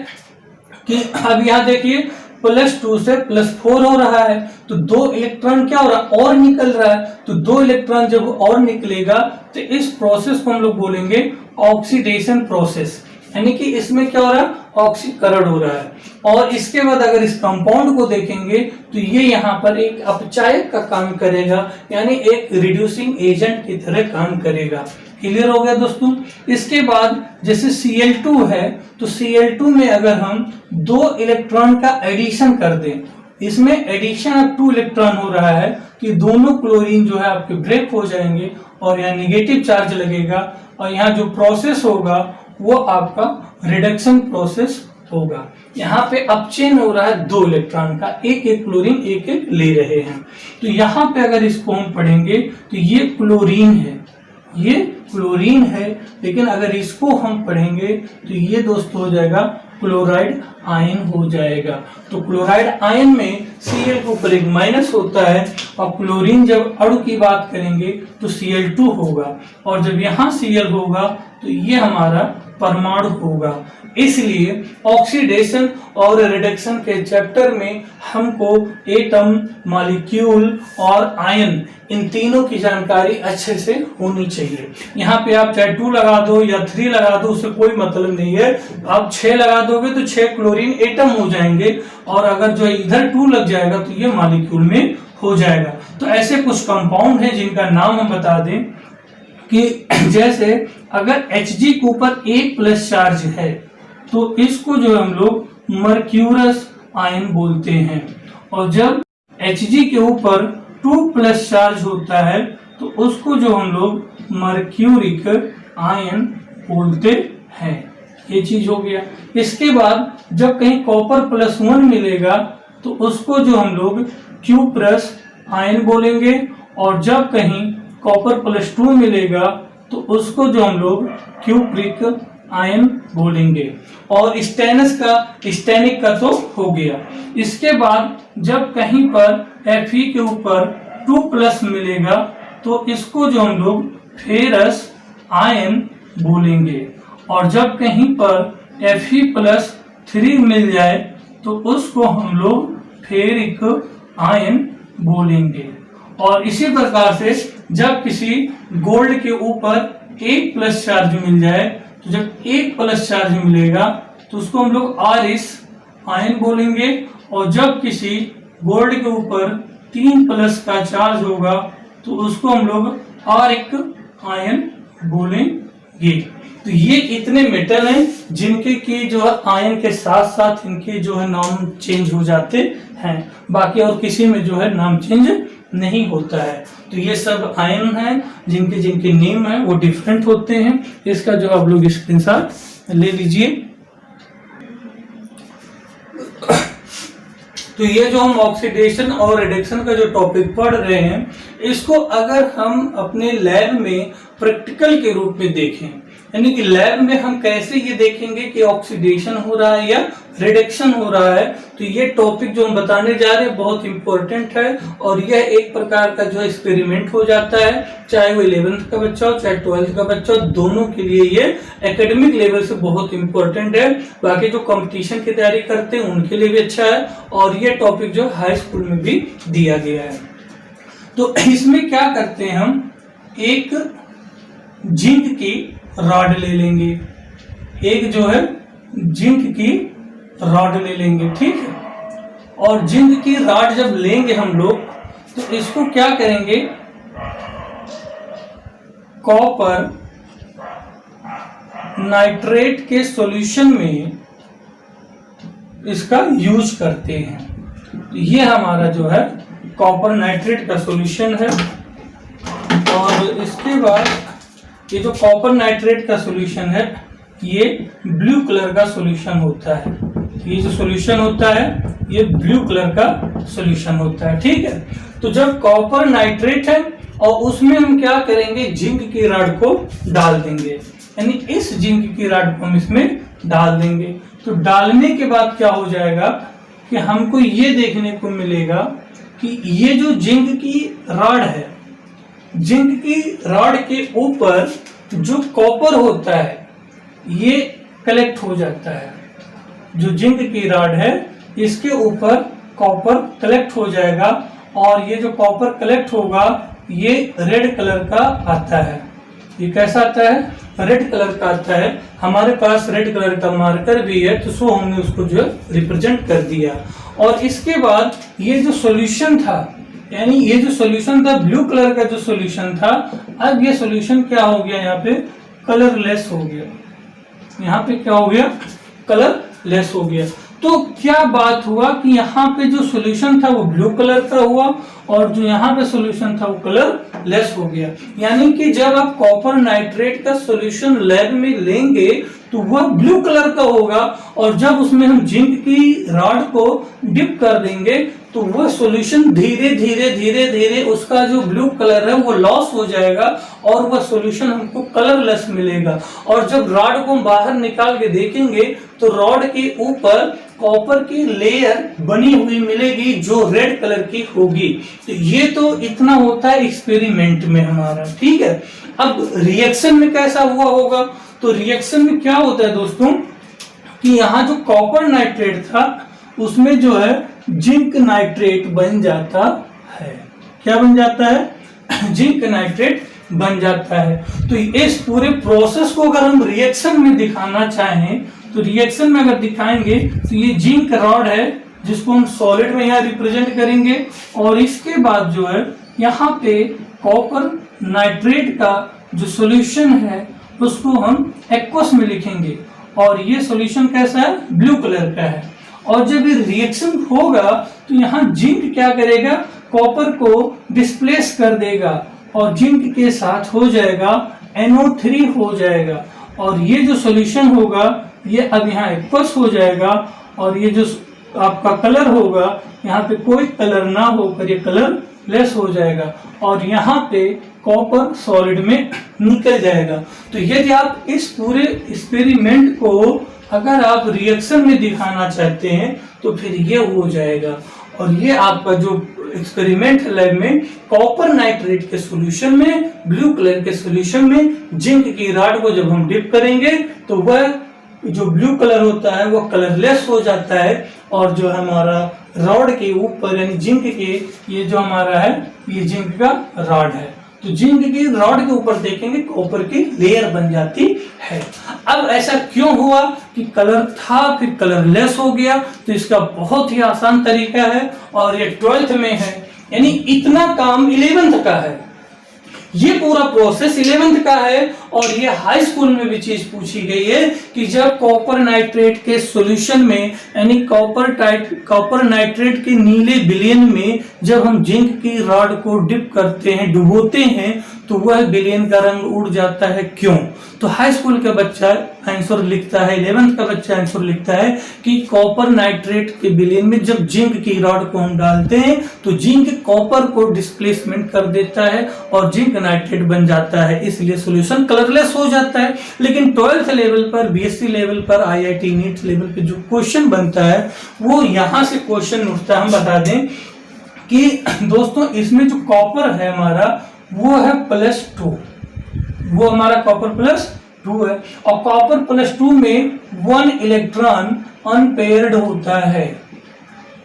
कि अब यहाँ देखिए +2 से +4 हो रहा है तो 2 इलेक्ट्रॉन क्या हो रहा है, और निकल रहा है। तो 2 इलेक्ट्रॉन जब और निकलेगा तो इस प्रोसेस को हम लोग बोलेंगे ऑक्सीडेशन प्रोसेस, यानी कि इसमें क्या हो रहा है, ऑक्सीकरण हो रहा है। और इसके बाद अगर इस कंपाउंड को देखेंगे तो ये यहाँ पर एक अपचायक का काम करेगा, यानी एक रिड्यूसिंग एजेंट की तरह काम करेगा। क्लियर हो गया दोस्तों। इसके बाद जैसे Cl2 है तो Cl2 में अगर हम 2 इलेक्ट्रॉन का एडिशन कर दें, इसमें एडिशन ऑफ 2 इलेक्ट्रॉन हो रहा है कि दोनों क्लोरीन जो है आपके ब्रेक हो जाएंगे और यहाँ निगेटिव चार्ज लगेगा और यहाँ जो प्रोसेस होगा वो आपका रिडक्शन प्रोसेस होगा। यहाँ पे अपचेन हो रहा है 2 इलेक्ट्रॉन का, एक एक क्लोरीन एक एक ले रहे हैं। तो यहाँ पे अगर इसको हम पढ़ेंगे तो ये क्लोरीन है, ये क्लोरीन है, लेकिन अगर इसको हम पढ़ेंगे तो ये दोस्तों हो जाएगा क्लोराइड आयन हो जाएगा। तो क्लोराइड आयन में Cl के ऊपर एक माइनस होता है और क्लोरीन जब अणु की बात करेंगे तो Cl2 होगा और जब यहाँ Cl होगा तो ये हमारा परमाणु होगा। इसलिए ऑक्सीडेशन और रिडक्शन के चैप्टर में हमको एटम, मॉलिक्यूल और आयन, इन तीनों की जानकारी अच्छे से होनी चाहिए। यहाँ पे आप चाहे 2 लगा दो या 3 लगा दो, उससे कोई मतलब नहीं है। आप 6 लगा दोगे तो 6 क्लोरीन एटम हो जाएंगे और अगर जो इधर 2 लग जाएगा तो ये मॉलिक्यूल में हो जाएगा। तो ऐसे कुछ कंपाउंड हैं जिनका नाम हम बता दें कि जैसे अगर Hg के ऊपर 1+ चार्ज है तो इसको जो हम लोग मर्क्यूरस आयन बोलते हैं और जब Hg के ऊपर 2+ चार्ज होता है तो उसको जो हम लोग मर्क्यूरिक आयन बोलते हैं। ये चीज हो गया। इसके बाद जब कहीं कॉपर +1 मिलेगा तो उसको जो हम लोग Q+ आयन बोलेंगे और जब कहीं कॉपर +2 मिलेगा तो उसको जो हम लोग क्यूप्रिक आयन बोलेंगे। और स्टेनिक का तो हो गया। इसके बाद जब कहीं पर Fe के ऊपर 2+ मिलेगा तो इसको जो हम लोग फेरस आयन बोलेंगे और जब कहीं पर Fe+3 मिल जाए तो उसको हम लोग फेरिक आयन बोलेंगे। और इसी प्रकार से जब किसी गोल्ड के ऊपर 1+ चार्ज मिल जाए तो जब 1+ चार्ज मिलेगा तो उसको हम लोग आरिस आयन बोलेंगे और जब किसी गोल्ड के ऊपर 3+ का चार्ज होगा तो उसको हम लोग आरिक आयन बोलेंगे। तो ये इतने मेटल हैं जिनके की जो है आयन के साथ साथ इनके जो है नाम चेंज हो जाते हैं, बाकी और किसी में जो है नाम चेंज नहीं होता है। तो ये सब आयन हैं जिनके जिनके नेम है वो डिफरेंट होते हैं। इसका जो आप लोग स्क्रीनशॉट ले लीजिए। तो ये जो हम ऑक्सीडेशन और रिडक्शन का जो टॉपिक पढ़ रहे हैं, इसको अगर हम अपने लैब में प्रैक्टिकल के रूप में देखें, यानी कि लैब में हम कैसे ये देखेंगे कि ऑक्सीडेशन हो रहा है या रिडक्शन हो रहा है। तो ये टॉपिक जो हम बताने जा रहे हैं बहुत इंपॉर्टेंट है और यह एक प्रकार का जो एक्सपेरिमेंट हो जाता है, चाहे वो 11th का बच्चा हो चाहे 12th का बच्चा हो, दोनों के लिए ये एकेडमिक लेवल से बहुत इंपॉर्टेंट है। बाकी जो कंपटीशन की तैयारी करते हैं उनके लिए भी अच्छा है और ये टॉपिक जो हाई स्कूल में भी दिया गया है। तो इसमें क्या करते हैं, हम एक जिंक की रॉड ले लेंगे, एक जो है जिंक की रॉड ले लेंगे, ठीक है। और जिंक की रॉड जब लेंगे हम लोग तो इसको क्या करेंगे, कॉपर नाइट्रेट के सॉल्यूशन में इसका यूज करते हैं। तो ये हमारा जो है कॉपर नाइट्रेट का सॉल्यूशन है। और इसके बाद ये जो कॉपर नाइट्रेट का सॉल्यूशन है ये ब्लू कलर का सॉल्यूशन होता है। ये जो सॉल्यूशन होता है ये ब्लू कलर का सॉल्यूशन होता है, ठीक है। तो जब कॉपर नाइट्रेट है और उसमें हम क्या करेंगे, जिंक की रॉड को डाल देंगे, यानी इस जिंक की रॉड को हम इसमें डाल देंगे। तो डालने के बाद क्या हो जाएगा कि हमको ये देखने को मिलेगा कि ये जो जिंक की रॉड है, जिंक की रॉड के ऊपर जो कॉपर होता है ये कलेक्ट हो जाता है। जो जिंक की रॉड है इसके ऊपर कॉपर कलेक्ट हो जाएगा और ये जो कॉपर कलेक्ट होगा ये रेड कलर का आता है। ये कैसा आता है, रेड कलर का आता है। हमारे पास रेड कलर का मार्कर भी है तो सो हमने उसको जो रिप्रेजेंट कर दिया। और इसके बाद ये जो सॉल्यूशन था, यानी ये जो सॉल्यूशन था ब्लू कलर का जो सॉल्यूशन था, अब ये सॉल्यूशन क्या हो गया, यहाँ पे कलरलेस हो गया। यहाँ पे क्या हो गया, कलरलेस हो गया। तो क्या बात हुआ कि यहाँ पे जो सॉल्यूशन था वो ब्लू कलर का हुआ और जो यहाँ पे सॉल्यूशन था वो कलरलेस हो गया। यानी कि जब आप कॉपर नाइट्रेट का सॉल्यूशन लैब में लेंगे तो वह ब्लू कलर का होगा और जब उसमें हम जिंक की रॉड को डिप कर देंगे तो वह सॉल्यूशन धीरे धीरे धीरे धीरे उसका जो ब्लू कलर है वो लॉस हो जाएगा और वह सॉल्यूशन हमको कलरलेस मिलेगा। और जब रॉड को हम बाहर निकाल के देखेंगे तो रॉड के ऊपर कॉपर की लेयर बनी हुई मिलेगी जो रेड कलर की होगी। तो ये तो इतना होता है एक्सपेरिमेंट में हमारा, ठीक है। अब रिएक्शन में कैसा हुआ होगा, तो रिएक्शन में क्या होता है दोस्तों कि यहाँ जो कॉपर नाइट्रेट था उसमें जो है जिंक नाइट्रेट बन जाता है। क्या बन जाता है, जिंक नाइट्रेट बन जाता है। तो इस पूरे प्रोसेस को अगर हम रिएक्शन में दिखाना चाहें तो रिएक्शन में अगर दिखाएंगे तो ये जिंक रॉड है जिसको हम सॉलिड में यहाँ रिप्रेजेंट करेंगे और इसके बाद जो है यहाँ पे कॉपर नाइट्रेट का जो सॉल्यूशन है उसको हम एक्वस में लिखेंगे और ये सॉल्यूशन कैसा है, ब्लू कलर का है। और जब ये रिएक्शन होगा तो यहाँ जिंक क्या करेगा, कॉपर को डिस्प्लेस कर देगा और जिंक के साथ हो जाएगा NO3 हो जाएगा और ये जो सॉल्यूशन होगा ये अब यहाँ एक्वस हो जाएगा और ये जो आपका कलर होगा यहाँ पे कोई कलर ना होकर ये कलर लेस हो जाएगा और यहाँ पे कॉपर सॉलिड में निकल जाएगा। तो यदि आप इस पूरे एक्सपेरिमेंट को अगर आप रिएक्शन में दिखाना चाहते हैं तो फिर ये हो जाएगा। और ये आपका जो एक्सपेरिमेंट है लैब में कॉपर नाइट्रेट के सॉल्यूशन में, ब्लू कलर के सॉल्यूशन में जिंक की रॉड को जब हम डिप करेंगे तो वह जो ब्लू कलर होता है वो कलरलेस हो जाता है और जो हमारा रॉड के ऊपर यानी जिंक के ये जो हमारा है ये जिंक का रॉड है तो जिंक की रॉड के ऊपर देखेंगे कॉपर की लेयर बन जाती है। अब ऐसा क्यों हुआ कि कलर था फिर कलरलेस हो गया, तो इसका बहुत ही आसान तरीका है और ये 12th में है, यानी इतना काम 11th का है। ये पूरा प्रोसेस 11th का है और ये हाई स्कूल में भी चीज पूछी गई है कि जब कॉपर नाइट्रेट के सॉल्यूशन में यानी कॉपर नाइट्रेट के नीले विलयन में जब हम जिंक की रॉड को डिप करते हैं, डुबोते हैं, तो वह विलयन का रंग उड़ जाता है। क्यों? तो हाई स्कूल का बच्चा आंसर लिखता है, 11th का बच्चा आंसर लिखता है कि कॉपर नाइट्रेट के विलयन में जब जिंक की रॉड को हम डालते हैं तो जिंक कॉपर को डिस्प्लेसमेंट कर देता है और जिंक नाइट्रेट बन जाता है, इसलिए सॉल्यूशन कलरलेस हो जाता है। लेकिन 12th लेवल पर, बीएससी लेवल पर, IIT नीट लेवल पे जो क्वेश्चन बनता है वो यहाँ से क्वेश्चन उठता है। हम बता दें कि दोस्तों इसमें जो कॉपर है हमारा वो है +2, वो हमारा कॉपर +2 है, और कॉपर +2 में 1 इलेक्ट्रॉन अनपेयर्ड होता है।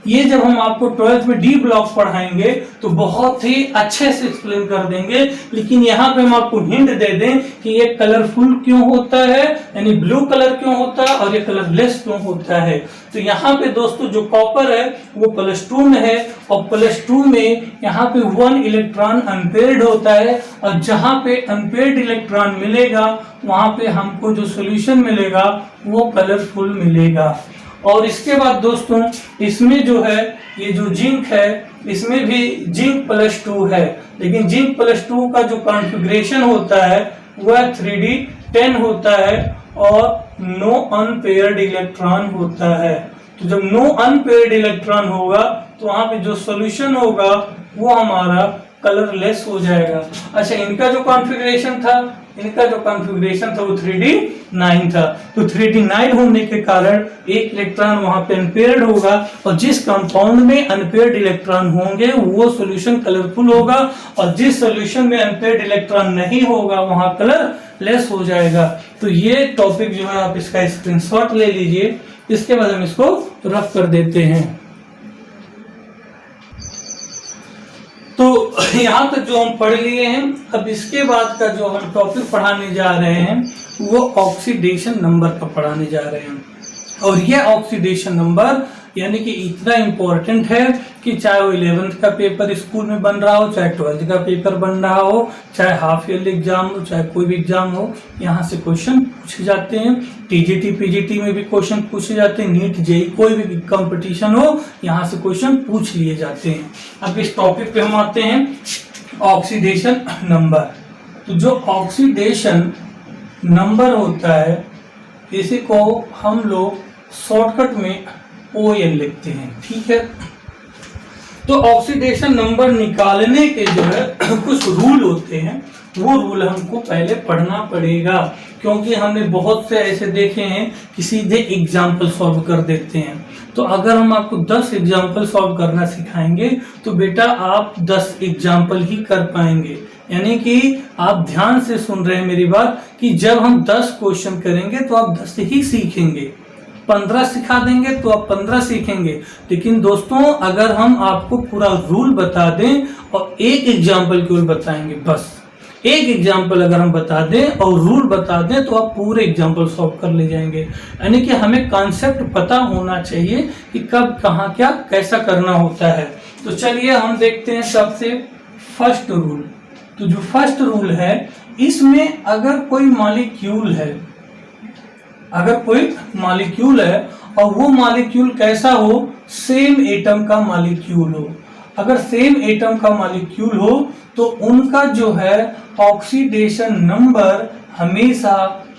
ये जब हम आपको 12th में डी ब्लॉक्स पढ़ाएंगे तो बहुत ही अच्छे से एक्सप्लेन कर देंगे, लेकिन यहाँ पे हम आपको हिंट दे दें कि ये कलरफुल क्यों होता है, यानी ब्लू कलर क्यों होता है, और ये कलरलेस क्यों होता है। तो यहाँ पे दोस्तों जो कॉपर है वो +2 में है, और +2 में यहाँ पे 1 इलेक्ट्रॉन अनपेयर्ड होता है, और जहां पे अनपेयर्ड इलेक्ट्रॉन मिलेगा वहां पे हमको जो सोल्यूशन मिलेगा वो कलरफुल मिलेगा। और इसके बाद दोस्तों इसमें जो है ये जो जिंक है इसमें भी जिंक +2 है, लेकिन जिंक +2 का जो कॉन्फ़िगरेशन होता है वह 3d10 होता है और नो अनपेयर्ड इलेक्ट्रॉन होता है। तो जब नो अनपेयर्ड इलेक्ट्रॉन होगा तो वहां पे जो सॉल्यूशन होगा वो हमारा कलरलेस हो जाएगा। अच्छा, इनका जो कॉन्फ़िगरेशन था वो 3d9 था, तो 3d9 होने के कारण एक इलेक्ट्रॉन वहां पे अनपेयर्ड होगा, और जिस कंपाउंड में अनपेयर्ड इलेक्ट्रॉन होंगे वो सॉल्यूशन कलरफुल होगा, और जिस सॉल्यूशन में अनपेयर्ड इलेक्ट्रॉन नहीं होगा वहां कलरलेस हो जाएगा। तो ये टॉपिक जो है आप इसका स्क्रीनशॉट ले लीजिए, इसके बाद हम इसको रफ कर देते हैं। तो यहाँ तक जो हम पढ़ लिए हैं, अब इसके बाद का जो हम टॉपिक पढ़ाने जा रहे हैं वो ऑक्सीडेशन नंबर का पढ़ाने जा रहे हैं। और ये ऑक्सीडेशन नंबर यानी कि इतना इम्पोर्टेंट है कि चाहे वो 11th का पेपर स्कूल में बन रहा हो, चाहे 12th का पेपर बन रहा हो, चाहे हाफ ईयरली एग्जाम हो, चाहे कोई भी एग्जाम हो, यहाँ से क्वेश्चन पूछे जाते हैं। टीजीटी पीजीटी में भी क्वेश्चन पूछे जाते हैं, नीट जेई कोई भी कंपटीशन हो यहाँ से क्वेश्चन पूछ लिए जाते हैं। अब इस टॉपिक पे हम आते हैं ऑक्सीडेशन नंबर। तो जो ऑक्सीडेशन नंबर होता है इसी को हम लोग शॉर्टकट में ON लिखते हैं, ठीक है। तो ऑक्सीडेशन नंबर निकालने के जो है कुछ रूल होते हैं, वो रूल हमको पहले पढ़ना पड़ेगा, क्योंकि हमने बहुत से ऐसे देखे हैं कि सीधे एग्जाम्पल सॉल्व कर देते हैं। तो अगर हम आपको 10 एग्जाम्पल सॉल्व करना सिखाएंगे तो बेटा आप 10 एग्जाम्पल ही कर पाएंगे। यानी कि आप ध्यान से सुन रहे हैं मेरी बात कि जब हम 10 क्वेश्चन करेंगे तो आप 10 ही सीखेंगे, 15 सिखा देंगे तो आप 15 सीखेंगे। लेकिन दोस्तों अगर हम आपको पूरा रूल बता दें और एक एग्जाम्पल केवल बताएंगे, बस एक एग्जाम्पल अगर हम बता दें और रूल बता दें तो आप पूरे एग्जाम्पल सॉल्व कर ले जाएंगे। यानी कि हमें कॉन्सेप्ट पता होना चाहिए कि कब कहाँ क्या कैसा करना होता है। तो चलिए हम देखते हैं सबसे फर्स्ट रूल। तो जो फर्स्ट रूल है इसमें अगर कोई मॉलिक्यूल है, और वो मॉलिक्यूल कैसा हो, सेम एटम का मॉलिक्यूल हो। अगर सेम एटम का मॉलिक्यूल हो तो उनका जो है ऑक्सीडेशन नंबर हमेशा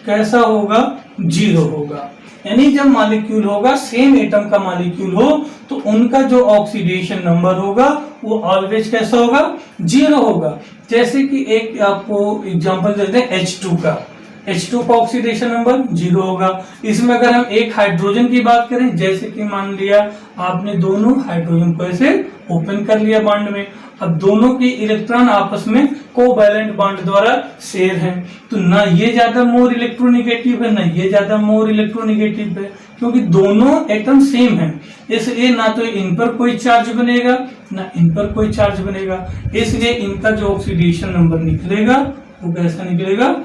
कैसा होगा, 0 होगा। यानी जब मॉलिक्यूल होगा सेम एटम का मॉलिक्यूल हो तो उनका जो ऑक्सीडेशन नंबर होगा वो ऑलवेज कैसा होगा, 0 होगा। जैसे कि एक आपको एग्जांपल देते हैं H2 का ऑक्सीडेशन नंबर 0 होगा। इसमें अगर हम एक हाइड्रोजन की बात करें, जैसे कि मान लिया आपने दोनों हाइड्रोजन को ऐसे ओपन कर लिया बॉन्ड में, अब दोनों के इलेक्ट्रॉन आपस में कोवैलेंट बॉन्ड द्वारा शेयर हैं, तो ना ये ज्यादा मोर इलेक्ट्रोनेगेटिव है ना ये ज्यादा मोर इलेक्ट्रोनेगेटिव है, क्योंकि दोनों एटम सेम हैं। इसलिए ना तो इन पर कोई चार्ज बनेगा ना इन पर कोई चार्ज बनेगा, इसलिए इनका जो ऑक्सीडेशन नंबर निकलेगा वो कैसा निकलेगा,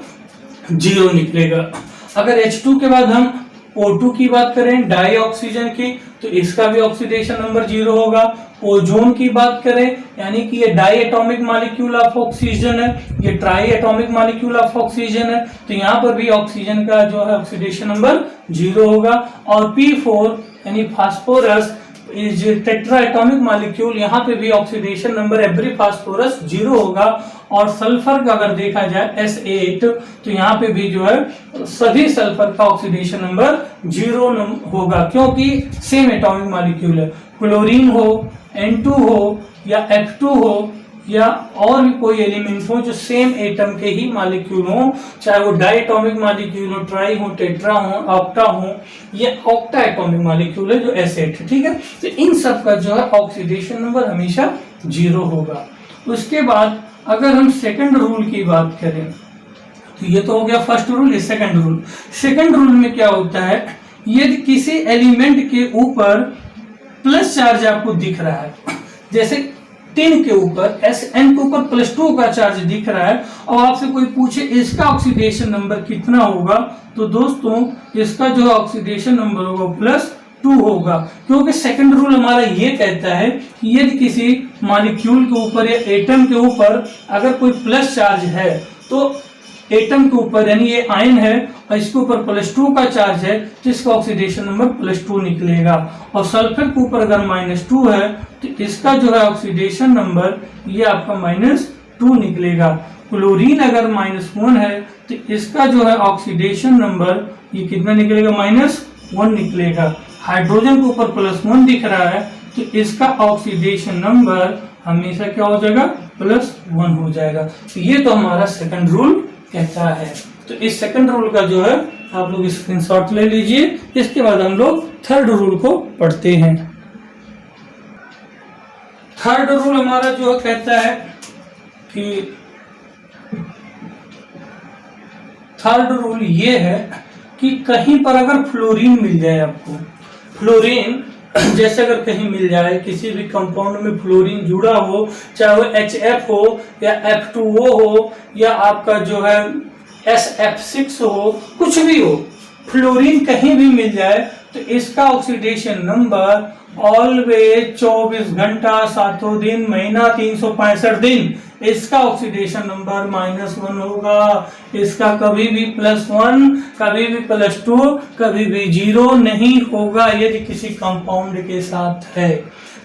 0 निकलेगा। अगर H2 के बाद हम O2 की बात करें, डाई ऑक्सीजन की, तो इसका भी ऑक्सीडेशन नंबर 0 होगा। ओजोन की बात करें, यानी कि ये diatomic molecule of oxygen है, ये triatomic molecule of oxygen है, तो यहाँ पर भी ऑक्सीजन का जो है ऑक्सीडेशन नंबर 0 होगा। और P4 यानी phosphorus is tetra atomic molecule, यहाँ पे भी ऑक्सीडेशन नंबर एवरी फास्फोरस 0 होगा। और सल्फर का अगर देखा जाए S8, तो यहाँ पे भी जो है सभी सल्फर का ऑक्सीडेशन नंबर 0 होगा, क्योंकि सेम एटॉमिक मॉलिक्यूल है। क्लोरीन हो, N2 हो या F2 हो या और भी कोई एलिमेंट हो जो सेम एटम के ही मॉलिक्यूल हो, चाहे वो डायटोमिक मॉलिक्यूल हो, ट्राई हो, टेट्रा हो, ऑक्टा हो, या ऑक्टा एटॉमिक मॉलिक्यूल है जो एसेट है, ठीक है। तो इन सब का जो है ऑक्सीडेशन नंबर हमेशा 0 होगा। उसके बाद अगर हम सेकंड रूल की बात करें तो ये तो हो गया फर्स्ट रूल, ये सेकंड रूल। सेकंड रूल में क्या होता है, यदि किसी एलिमेंट के ऊपर प्लस चार्ज आपको दिख रहा है, जैसे टिन के ऊपर Sn के ऊपर +2 का चार्ज दिख रहा है, और आपसे कोई पूछे इसका ऑक्सीडेशन नंबर कितना होगा, तो दोस्तों इसका जो ऑक्सीडेशन नंबर होगा +2 होगा, क्योंकि सेकंड रूल हमारा ये कहता है कि यदि किसी मॉलिक्यूल के ऊपर या एटम के ऊपर अगर कोई प्लस चार्ज है, तो एटम के ऊपर यानी ये आयन है और इसके ऊपर +2 का चार्ज है, तो इसका ऑक्सीडेशन नंबर +2 निकलेगा। और सल्फर के ऊपर अगर -2 है तो इसका जो है ऑक्सीडेशन नंबर ये आपका -2 निकलेगा। क्लोरीन अगर -1 है तो इसका जो है ऑक्सीडेशन नंबर ये कितना निकलेगा, -1 निकलेगा। हाइड्रोजन के ऊपर +1 दिख रहा है तो इसका ऑक्सीडेशन नंबर हमेशा क्या हो जाएगा, +1 हो जाएगा। तो ये तो हमारा सेकंड रूल कहता है। तो इस सेकंड रूल का जो है आप लोग स्क्रीनशॉट ले लीजिए। इसके बाद हम लोग थर्ड रूल को पढ़ते हैं। थर्ड रूल हमारा जो कहता है कि थर्ड रूल ये है कि कहीं पर अगर फ्लोरीन मिल जाए आपको, फ्लोरीन जैसे अगर कहीं मिल जाए, किसी भी कंपाउंड में फ्लोरीन जुड़ा हो, चाहे वो HF हो या F2O हो या आपका जो है SF6 हो, कुछ भी हो, फ्लोरीन कहीं भी मिल जाए तो इसका ऑक्सीडेशन नंबर ऑलवेज 24 घंटा 7 दिन महीना 365 दिन इसका ऑक्सीडेशन नंबर -1 होगा। इसका कभी भी +1, कभी भी +2, कभी भी 0 नहीं होगा यदि किसी कंपाउंड के साथ है,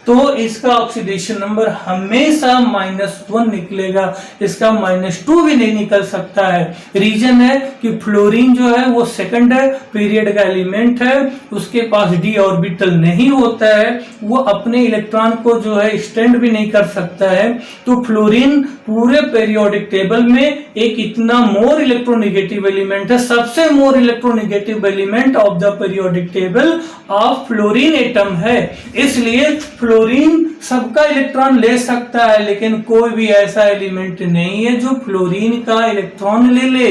तो इसका ऑक्सीडेशन नंबर हमेशा -1 निकलेगा। इसका -2 भी नहीं निकल सकता है। रीजन है कि फ्लोरीन जो है वो सेकंड पीरियड का एलिमेंट है, उसके पास d ऑर्बिटल नहीं होता है, वो अपने इलेक्ट्रॉन को जो है एक्सटेंड भी नहीं कर सकता है। तो फ्लोरीन पूरे पीरियोडिक टेबल में एक इतना मोर इलेक्ट्रोनेगेटिव एलिमेंट है, सबसे more electronegative element of the periodic table of fluorine atom है। इसलिए फ्लोरीन सबका इलेक्ट्रॉन ले सकता है, लेकिन कोई भी ऐसा एलिमेंट नहीं है जो फ्लोरीन का इलेक्ट्रॉन ले ले।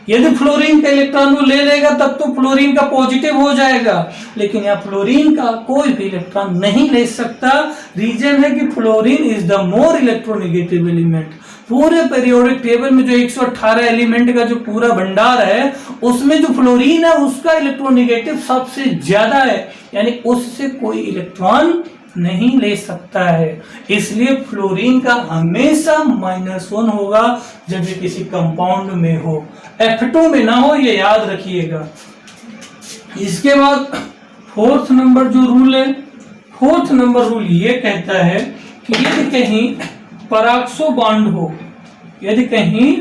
यदि फ्लोरीन का इलेक्ट्रॉन वो ले लेगा तब तो फ्लोरीन का पॉजिटिव हो जाएगा, लेकिन यहाँ फ्लोरीन का कोई भी इलेक्ट्रॉन नहीं ले सकता। रीजन है कि fluorine is the more electronegative element. पूरे पीरियोडिक टेबल में जो 118 एलिमेंट का जो पूरा भंडार है, उसमें जो फ्लोरीन है उसका इलेक्ट्रोनेगेटिव सबसे ज्यादा है, यानी उससे कोई इलेक्ट्रॉन नहीं ले सकता है। इसलिए फ्लोरीन का हमेशा -1 होगा जब ये किसी कंपाउंड में हो, F2 में ना हो, ये याद रखिएगा। इसके बाद फोर्थ नंबर जो रूल है, फोर्थ नंबर रूल ये कहता है कि यदि कहीं पराक्सो बॉन्ड हो, यदि कहीं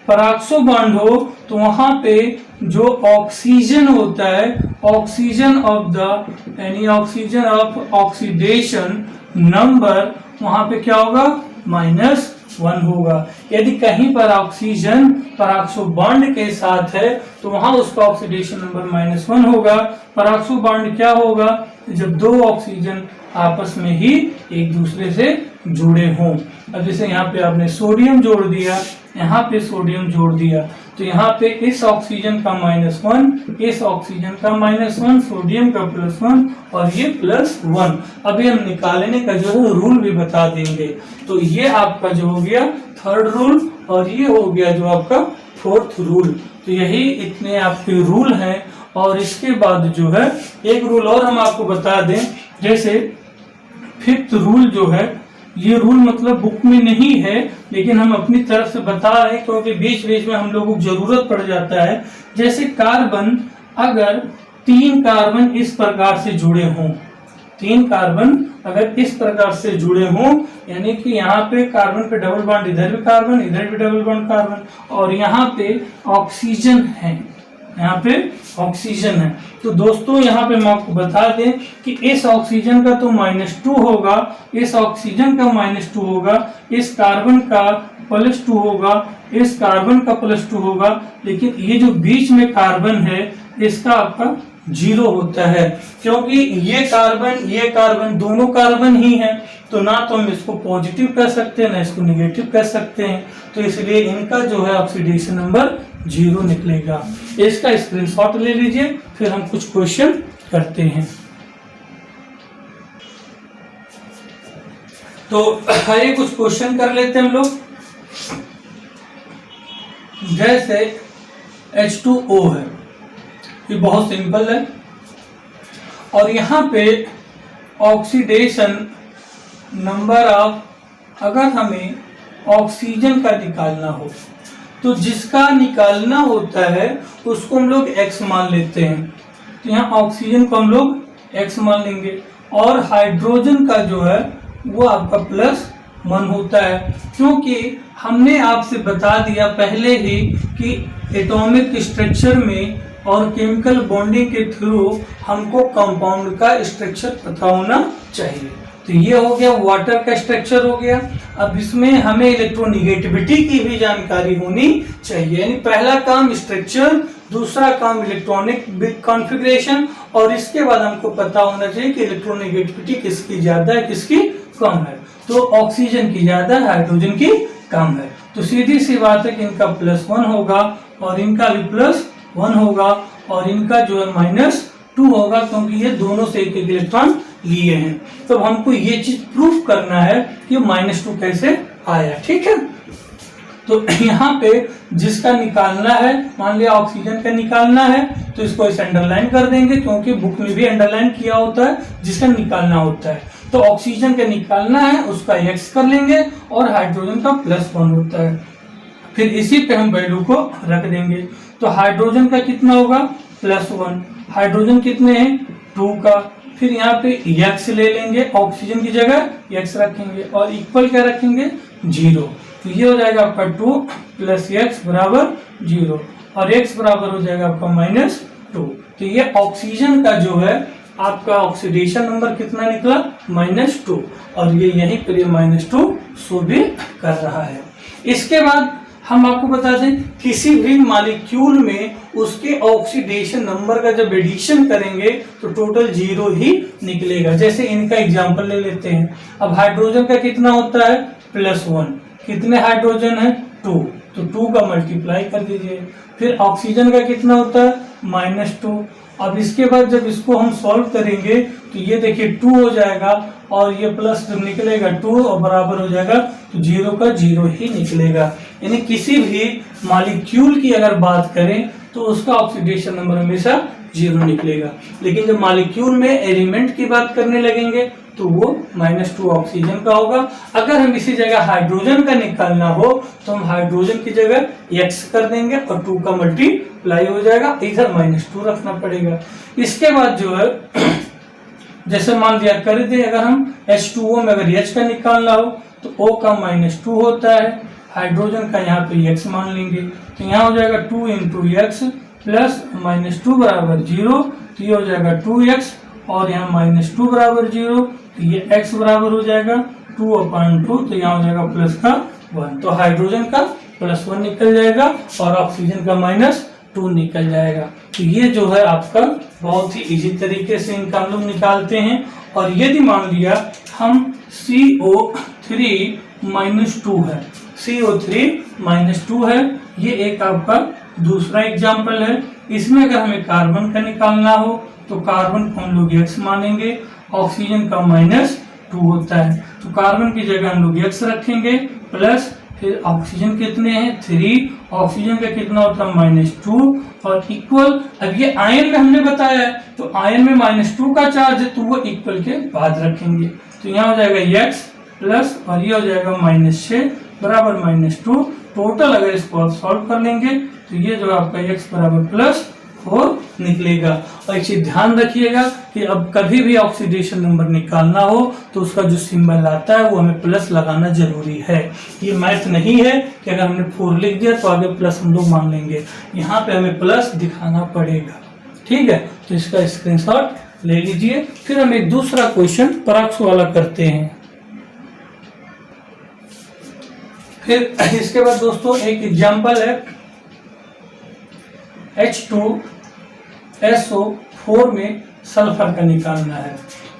पराक्सो बॉन्ड हो तो वहां पे जो ऑक्सीजन होता है, ऑक्सीजन ऑफ द यानी ऑक्सीजन ऑफ ऑक्सीडेशन नंबर वहां पे क्या होगा, -1 होगा। यदि कहीं पर ऑक्सीजन पराक्सो बॉन्ड के साथ है तो वहां उसका ऑक्सीडेशन नंबर -1 होगा। पराक्सो बॉन्ड क्या होगा, जब दो ऑक्सीजन आपस में ही एक दूसरे से जुड़े हों। अब जैसे यहाँ पे आपने सोडियम जोड़ दिया, यहाँ पे सोडियम जोड़ दिया, तो यहाँ पे इस ऑक्सीजन का -1, इस ऑक्सीजन का -1, सोडियम का +1 और ये +1। अभी हम निकालने का जो है रूल भी बता देंगे। तो ये आपका जो हो गया थर्ड रूल और ये हो गया जो आपका फोर्थ रूल। तो यही इतने आपके रूल हैं। और इसके बाद जो है एक रूल और हम आपको बता दें, जैसे फिफ्थ रूल जो है, ये रूल मतलब बुक में नहीं है, लेकिन हम अपनी तरफ से बता रहे हैं क्योंकि बीच बीच में हम लोगों को जरूरत पड़ जाता है। जैसे कार्बन, अगर 3 कार्बन इस प्रकार से जुड़े हों, 3 कार्बन अगर इस प्रकार से जुड़े हों, यानी कि यहाँ पे कार्बन पे डबल बॉन्ड, इधर भी कार्बन, इधर भी डबल बॉन्ड कार्बन, और यहाँ पे ऑक्सीजन है, यहाँ पे ऑक्सीजन है। तो दोस्तों यहाँ पे मैं आपको बता दें कि इस ऑक्सीजन का तो -2 होगा, इस ऑक्सीजन का -2 होगा, इस कार्बन का +2 होगा, इस कार्बन का +2 होगा, लेकिन ये जो बीच में कार्बन है इसका आपका 0 होता है, क्योंकि ये कार्बन दोनों कार्बन ही है, तो ना तो हम इसको पॉजिटिव कर सकते हैं ना इसको निगेटिव कर सकते हैं, तो इसलिए इनका जो है ऑक्सीडेशन नंबर 0 निकलेगा। इसका स्क्रीनशॉट ले लीजिए, फिर हम कुछ क्वेश्चन करते हैं। तो आइए कुछ क्वेश्चन कर लेते हैं हम लोग। जैसे H2O है, ये बहुत सिंपल है, और यहाँ पे ऑक्सीडेशन नंबर ऑफ, अगर हमें ऑक्सीजन का निकालना हो तो जिसका निकालना होता है उसको हम लोग x मान लेते हैं, तो यहाँ ऑक्सीजन को हम लोग x मान लेंगे, और हाइड्रोजन का जो है वो आपका +1 होता है, क्योंकि हमने आपसे बता दिया पहले ही कि एटॉमिक स्ट्रक्चर में और केमिकल बॉन्डिंग के थ्रू हमको कंपाउंड का स्ट्रक्चर पता होना चाहिए। तो ये हो गया वाटर का स्ट्रक्चर हो गया। अब इसमें हमें इलेक्ट्रोनिगेटिविटी की भी जानकारी होनी चाहिए, यानी पहला काम स्ट्रक्चर, दूसरा काम इलेक्ट्रॉनिक कॉन्फ़िगरेशन, और इसके बाद हमको पता होना चाहिए कि इलेक्ट्रोनिगेटिविटी किसकी ज्यादा है किसकी कम है। तो ऑक्सीजन की ज्यादा है, हाइड्रोजन की कम है, तो सीधी सी बात है कि इनका +1 होगा और इनका भी +1 होगा, और इनका जो है -2 होगा, क्योंकि ये दोनों से एक एक इलेक्ट्रॉन लिए हैं। तो हमको ये चीज प्रूफ करना है कि -2 कैसे आया, ठीक है। तो यहाँ पे जिसका निकालना है, मान लिया ऑक्सीजन का निकालना है, तो इसको इसे अंडरलाइन कर देंगे, क्योंकि बुक में भी अंडरलाइन किया होता है जिसका निकालना होता है। तो ऑक्सीजन का निकालना है उसका x कर लेंगे, और हाइड्रोजन का +1 होता है, फिर इसी पे हम वैल्यू को रख देंगे। तो हाइड्रोजन का कितना होगा +1, हाइड्रोजन कितने हैं 2 का, फिर यहाँ पे x ले लेंगे, ऑक्सीजन की जगह x रखेंगे, और इक्वल क्या रखेंगे 0, तो ये हो जाएगा आपका 2 + x बराबर 0, और x बराबर हो जाएगा आपका -2। तो ये ऑक्सीजन का जो है आपका ऑक्सीडेशन नंबर कितना निकला -2, और ये यहीं पर -2 शो भी कर रहा है। इसके बाद हम आपको बता दें किसी भी मॉलिक्यूल में उसके ऑक्सीडेशन नंबर का जब एडिशन करेंगे तो टोटल 0 ही निकलेगा। जैसे इनका एग्जांपल ले लेते हैं। अब हाइड्रोजन का कितना होता है +1, कितने हाइड्रोजन है 2, तो 2 का मल्टीप्लाई कर दीजिए। फिर ऑक्सीजन का कितना होता है -2। अब इसके बाद जब इसको हम सॉल्व करेंगे तो ये देखिए 2 हो जाएगा, और ये प्लस जब निकलेगा 2 और बराबर हो जाएगा, तो 0 का 0 ही निकलेगा। यानी किसी भी मॉलिक्यूल की अगर बात करें तो उसका ऑक्सीडेशन नंबर हमेशा 0 निकलेगा, लेकिन जब मॉलिक्यूल में एलिमेंट की बात करने लगेंगे तो वो -2 ऑक्सीजन का होगा। अगर हम इसी जगह हाइड्रोजन का निकालना हो तो हम हाइड्रोजन की जगह x कर देंगे, और 2 का मल्टीप्लाई हो जाएगा, इधर -2 रखना पड़ेगा। इसके बाद जो है जैसे मान लिया कर दे, अगर हम H2O में अगर H का निकालना हो तो O का -2 होता है, हाइड्रोजन का यहाँ पे x मान लेंगे, तो यहाँ हो जाएगा 2 × x प्लस -2 बराबर 0, तो ये हो जाएगा 2x, और यहाँ -2 बराबर 0, तो ये x बराबर हो जाएगा 2/2, तो यहाँ हो जाएगा +1, तो हाइड्रोजन का +1 निकल जाएगा और ऑक्सीजन का -2 निकल जाएगा। तो ये जो है आपका बहुत ही इजी तरीके से इनका हम लोग निकालते हैं। और यदि मान लिया हम CO3 -2 है, CO3 -2 है, ये एक आपका दूसरा एग्जाम्पल है। इसमें अगर हमें कार्बन का निकालना हो तो कार्बन को हम लोग x मानेंगे, ऑक्सीजन का -2 होता है, तो कार्बन की जगह हम लोग x रखेंगे, प्लस फिर ऑक्सीजन कितने हैं 3, ऑक्सीजन का कितना होता है -2, और इक्वल। अब ये आयन में हमने बताया है, तो आयन में -2 का चार्ज है, तो वो इक्वल के बाद रखेंगे, तो यहाँ हो जाएगा x प्लस, और ये हो जाएगा -6 बराबर -2। टोटल अगर इसको आप सॉल्व कर लेंगे तो ये जो आपका x बराबर +4 निकलेगा। और एक चीज ध्यान रखिएगा कि अब कभी भी ऑक्सीडेशन नंबर निकालना हो तो उसका जो सिंबल आता है वो हमें प्लस लगाना जरूरी है। ये मैथ नहीं है कि अगर हमने 4 लिख दिया तो आगे प्लस हम लोग मान लेंगे, यहाँ पे हमें प्लस दिखाना पड़ेगा। ठीक है, तो इसका स्क्रीनशॉट ले लीजिए। फिर हम एक दूसरा क्वेश्चन पराक्स वाला करते हैं। फिर इसके बाद दोस्तों एक एग्जांपल है H2SO4 में सल्फर का निकालना है।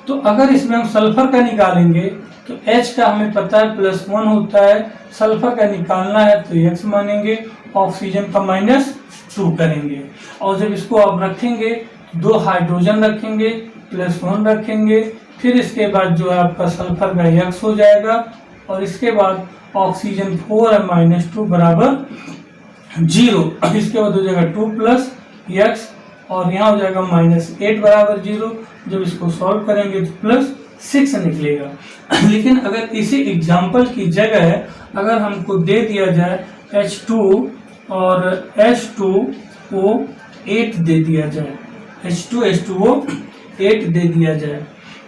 तो अगर इसमें हम सल्फर का निकालेंगे तो H का हमें पता है +1 होता है, सल्फर का निकालना है तो X मानेंगे, ऑक्सीजन का -2 करेंगे। और जब इसको आप रखेंगे 2 हाइड्रोजन रखेंगे, +1 रखेंगे, फिर इसके बाद जो है आपका सल्फर का X हो जाएगा, और इसके बाद ऑक्सीजन 4 है -2 बराबर 0। इसके बाद हो जाएगा 2 + X और यहाँ हो जाएगा -8 बराबर 0। जब इसको सॉल्व करेंगे तो +6 निकलेगा। लेकिन अगर इसी एग्जाम्पल की जगह अगर हमको दे दिया जाए H2 और H2O8 दे दिया जाए, H2H2O8 दे दिया जाए,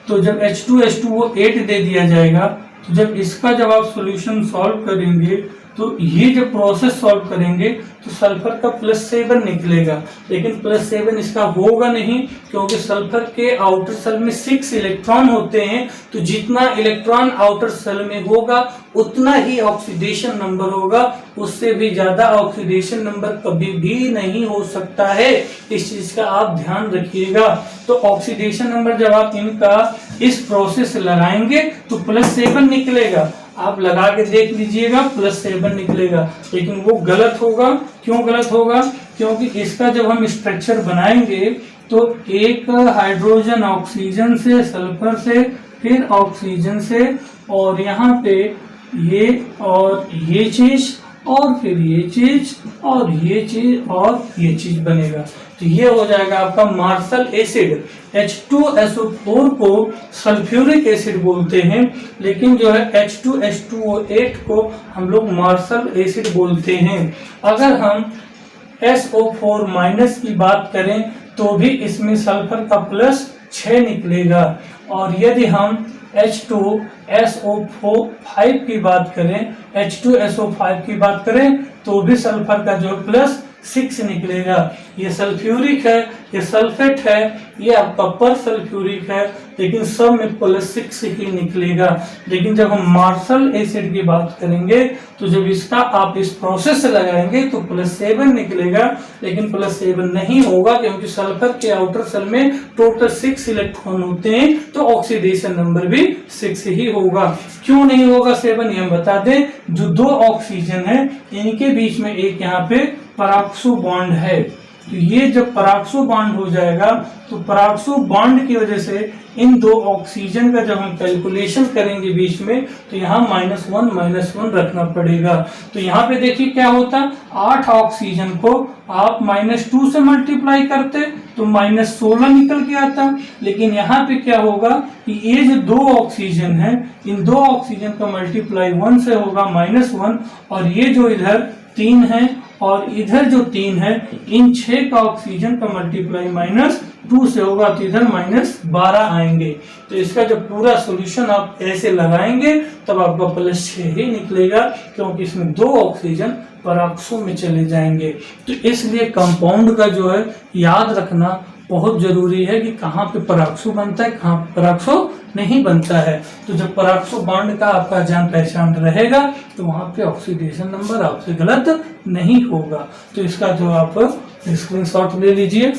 तो जब H2H2O8 दे दिया जाएगा तो जब इसका जब आप सॉल्यूशन सॉल्व करेंगे तो ये जब प्रोसेस सॉल्व करेंगे तो सल्फर का +7 निकलेगा। लेकिन +7 इसका होगा नहीं, क्योंकि सल्फर के आउटर सेल में 6 इलेक्ट्रॉन होते हैं। तो जितना इलेक्ट्रॉन आउटर सेल में होगा उतना ही ऑक्सीडेशन नंबर होगा, उससे भी ज्यादा ऑक्सीडेशन नंबर कभी भी नहीं हो सकता है। इस चीज का आप ध्यान रखिएगा। तो ऑक्सीडेशन नंबर जब आप इनका इस प्रोसेस लगाएंगे तो +7 निकलेगा। आप लगा के देख लीजिएगा +7 निकलेगा, लेकिन वो गलत होगा। क्यों गलत होगा? क्योंकि इसका जब हम स्ट्रक्चर बनाएंगे तो एक हाइड्रोजन ऑक्सीजन से, सल्फर से, फिर ऑक्सीजन से, और यहाँ पे ये और ये चीज, और फिर ये चीज और ये चीज और ये चीज बनेगा। तो ये हो जाएगा आपका मार्शल एसिड। H2SO4 को सल्फ्यूरिक एसिड बोलते हैं, लेकिन जो है H2H2O8 को हम लोग मार्शल एसिड बोलते हैं। अगर हम SO4- की बात करें तो भी इसमें सल्फर का +6 निकलेगा, और यदि हम H2SO5 की बात करें, H2SO5 की बात करें तो भी सल्फर का जो +6 निकलेगा। ये सल्फ्यूरिक है, ये सल्फेट है, ये आपका पर सल्फ्यूरिक है, लेकिन सब में +6 ही निकलेगा। लेकिन जब हम मार्शल एसिड की बात करेंगे तो जब इसका आप इस प्रोसेस से लगाएंगे तो +7 निकलेगा, लेकिन +7 नहीं होगा, क्योंकि सल्फर के आउटर सेल में टोटल 6 इलेक्ट्रॉन होते हैं, तो ऑक्सीडेशन नंबर भी 6 ही होगा। क्यों नहीं होगा 7, ये हम बता दें। जो 2 ऑक्सीजन है इनके बीच में एक यहाँ पे पराक्सो बॉन्ड है, तो ये जब पराक्सो बॉन्ड हो जाएगा तो पराक्सो बॉन्ड की वजह से इन 2 ऑक्सीजन का जब हम कैलकुलेशन करेंगे बीच में तो यहाँ -1 रखना पड़ेगा। तो यहाँ पे देखिए क्या होता, 8 ऑक्सीजन को आप -2 से मल्टीप्लाई करते तो -16 निकल के आता। लेकिन यहाँ पे क्या होगा कि ये जो 2 ऑक्सीजन है, इन 2 ऑक्सीजन का मल्टीप्लाई 1 से होगा -1, और ये जो इधर 3 है और इधर जो 3 है, इन 6 का ऑक्सीजन का मल्टीप्लाई -2 से होगा, तो इधर -12 आएंगे। तो इसका जब पूरा सॉल्यूशन आप ऐसे लगाएंगे तब आपका +6 ही निकलेगा, क्योंकि इसमें 2 ऑक्सीजन पराक्सो में चले जाएंगे। तो इसलिए कंपाउंड का जो है याद रखना बहुत जरूरी है कि कहाँ पे पराक्सो बनता है, कहाँ पे पराक्सो नहीं बनता है। तो जब पराक्सो बॉन्ड का आपका जान पहचान रहेगा तो वहां पे ऑक्सीडेशन नंबर आपसे गलत नहीं होगा। तो इसका जो आप स्क्रीनशॉट ले लीजिए।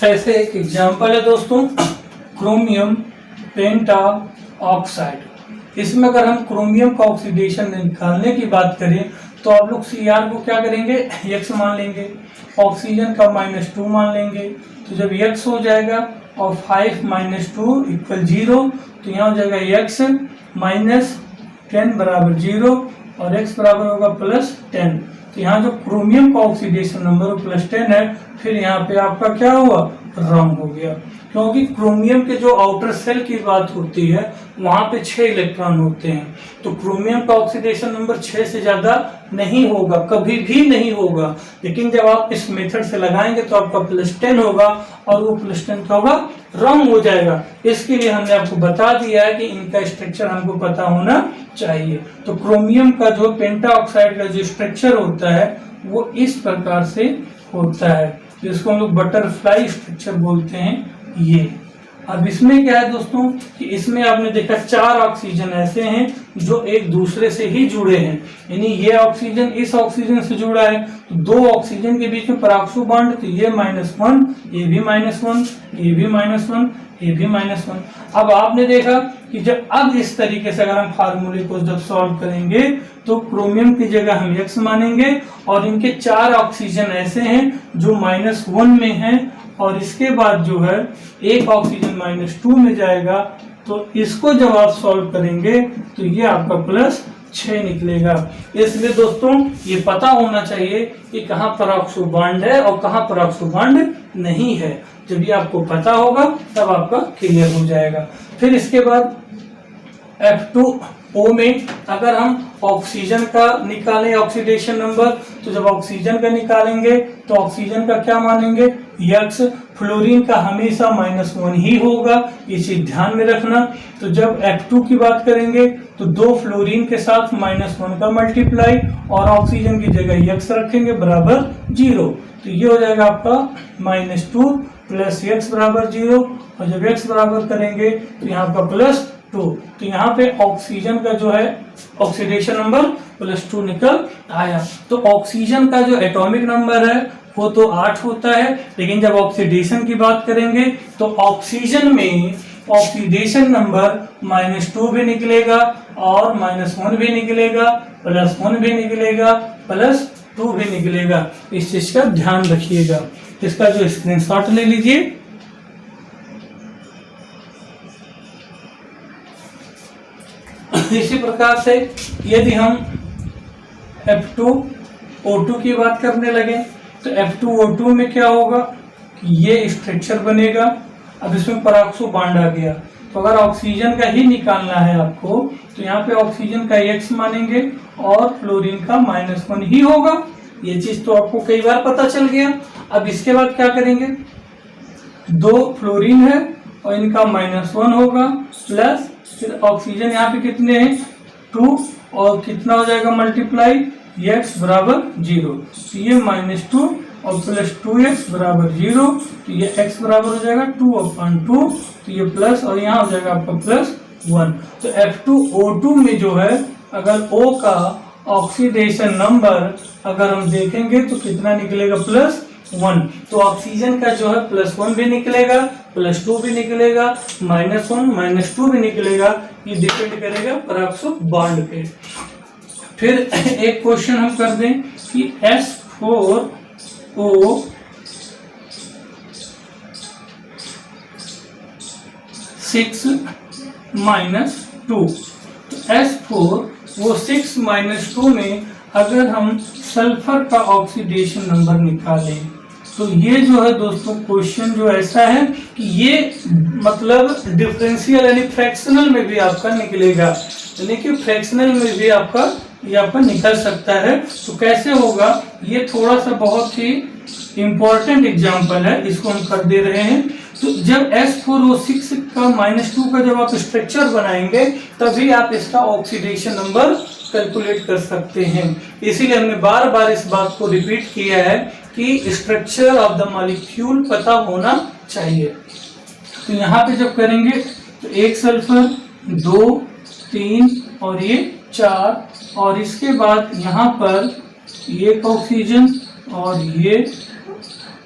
ऐसे एक एग्जांपल है दोस्तों, क्रोमियम पेंटा ऑक्साइड। इसमें अगर हम क्रोमियम का ऑक्सीडेशन निकालने की बात करें तो आप लोग Cr को क्या करेंगे, X मान लेंगे, ऑक्सीजन का -2 मान लेंगे। तो जब X हो जाएगा और 5 - 2 = 0, तो यहाँ हो जाएगा X -10 बराबर 0 और X बराबर होगा +10। तो यहाँ जो क्रोमियम का ऑक्सीडेशन नंबर +10 है, फिर यहाँ पे आपका क्या हुआ रॉन्ग हो गया, क्योंकि क्रोमियम के जो आउटर सेल की बात होती है वहां पे 6 इलेक्ट्रॉन होते हैं, तो क्रोमियम का ऑक्सीडेशन नंबर 6 से ज्यादा नहीं होगा, कभी भी नहीं होगा। लेकिन जब आप इस मेथड से लगाएंगे तो आपका +10 होगा और वो +10 क्या होगा, रॉन्ग हो जाएगा। इसके लिए हमने आपको बता दिया है कि इनका स्ट्रक्चर हमको पता होना चाहिए। तो क्रोमियम का जो पेंटा ऑक्साइड का जो स्ट्रक्चर होता है वो इस प्रकार से होता है, जिसको हम लोग बटरफ्लाई स्ट्रक्चर बोलते हैं। ये अब इसमें क्या है दोस्तों कि इसमें आपने देखा 4 ऑक्सीजन ऐसे हैं जो एक दूसरे से ही जुड़े हैं, यानी ये ऑक्सीजन इस ऑक्सीजन से जुड़ा है, तो 2 ऑक्सीजन के बीच में परऑक्सो बॉन्ड, तो ये -1, ये भी -1, ये भी -1, ये भी -1। अब आपने देखा कि जब अब इस तरीके से अगर हम फार्मूले को जब सॉल्व करेंगे तो क्रोमियम की जगह हम X मानेंगे और इनके 4 ऑक्सीजन ऐसे हैं जो -1 में हैं, और इसके बाद जो है एक ऑक्सीजन -2 में जाएगा, तो इसको जब आप सॉल्व करेंगे तो ये आपका +6 निकलेगा। इसलिए दोस्तों ये पता होना चाहिए कि कहाँ परऑक्सो बॉन्ड है और कहाँ परऑक्सो बॉन्ड नहीं है। जब ये आपको पता होगा तब आपका क्लियर हो जाएगा। फिर इसके बाद F2O में अगर हम ऑक्सीजन का निकालें ऑक्सीडेशन नंबर, तो जब ऑक्सीजन का निकालेंगे तो ऑक्सीजन का क्या मानेंगे, X। फ्लोरीन का हमेशा -1 ही होगा, ये चीज ध्यान में रखना। तो जब F2 की बात करेंगे तो 2 फ्लोरीन के साथ -1 का मल्टीप्लाई और ऑक्सीजन की जगह X रखेंगे बराबर 0, तो ये हो जाएगा आपका -2 + X बराबर 0, और जब X बराबर करेंगे तो यहाँ का +2, तो यहाँ पे ऑक्सीजन का जो है ऑक्सीडेशन नंबर +2 निकल आया। तो ऑक्सीजन का जो एटॉमिक नंबर है वो तो 8 होता है, लेकिन जब ऑक्सीडेशन की बात करेंगे तो ऑक्सीजन में ऑक्सीडेशन नंबर -2 भी निकलेगा और -1 भी निकलेगा, +1 भी निकलेगा, +2 भी निकलेगा। इस चीज का ध्यान रखिएगा। इसका जो स्क्रीनशॉट ले लीजिए। इसी प्रकार से यदि हम F2O2 की बात करने लगे तो F2O2 में क्या होगा कि ये स्ट्रक्चर बनेगा। अब इसमें परऑक्सो बॉन्ड आ गया, तो अगर ऑक्सीजन का ही निकालना है आपको तो यहाँ पे ऑक्सीजन का X मानेंगे और फ्लोरीन का -1 ही होगा। ये चीज तो आपको कई बार पता चल गया। अब इसके बाद क्या करेंगे, 2 फ्लोरीन है और इनका -1 होगा, प्लस फिर ऑक्सीजन यहाँ पे कितने हैं 2, और कितना हो जाएगा मल्टीप्लाई X बराबर 0, तो ये -2 और +2X बराबर 0, तो ये X बराबर हो जाएगा 2/2, तो ये प्लस और यहाँ हो जाएगा आपका +1। तो F2O2 में जो है अगर O का ऑक्सीडेशन नंबर अगर हम देखेंगे तो कितना निकलेगा +1, तो ऑक्सीजन का जो है +1 भी निकलेगा, +2 भी निकलेगा, -1 -2 भी निकलेगा। ये डिपेंड करेगा परऑक्सो बॉन्ड पे। फिर एक क्वेश्चन हम कर दें कि S4O -2, तो S4O6 में अगर हम सल्फर का ऑक्सीडेशन नंबर निकालें तो ये जो है दोस्तों क्वेश्चन जो ऐसा है कि ये मतलब डिफरेंशियल यानी फ्रैक्शनल में भी आपका निकलेगा, यानी कि फ्रैक्शनल में भी आपका ये आपका निकल सकता है। तो कैसे होगा, ये थोड़ा सा बहुत ही इंपॉर्टेंट एग्जांपल है, इसको हम कर दे रहे हैं। तो जब S4O6 का -2 का जब आप स्ट्रक्चर बनाएंगे तभी आप इसका ऑक्सीडेशन नंबर कैलकुलेट कर सकते हैं। इसीलिए हमने बार बार इस बात को रिपीट किया है कि स्ट्रक्चर ऑफ द मॉलिक्यूल पता होना चाहिए। तो यहाँ पे जब करेंगे तो 1 सल्फर, 2, 3 और ये 4, और इसके बाद यहाँ पर ये ऑक्सीजन और ये,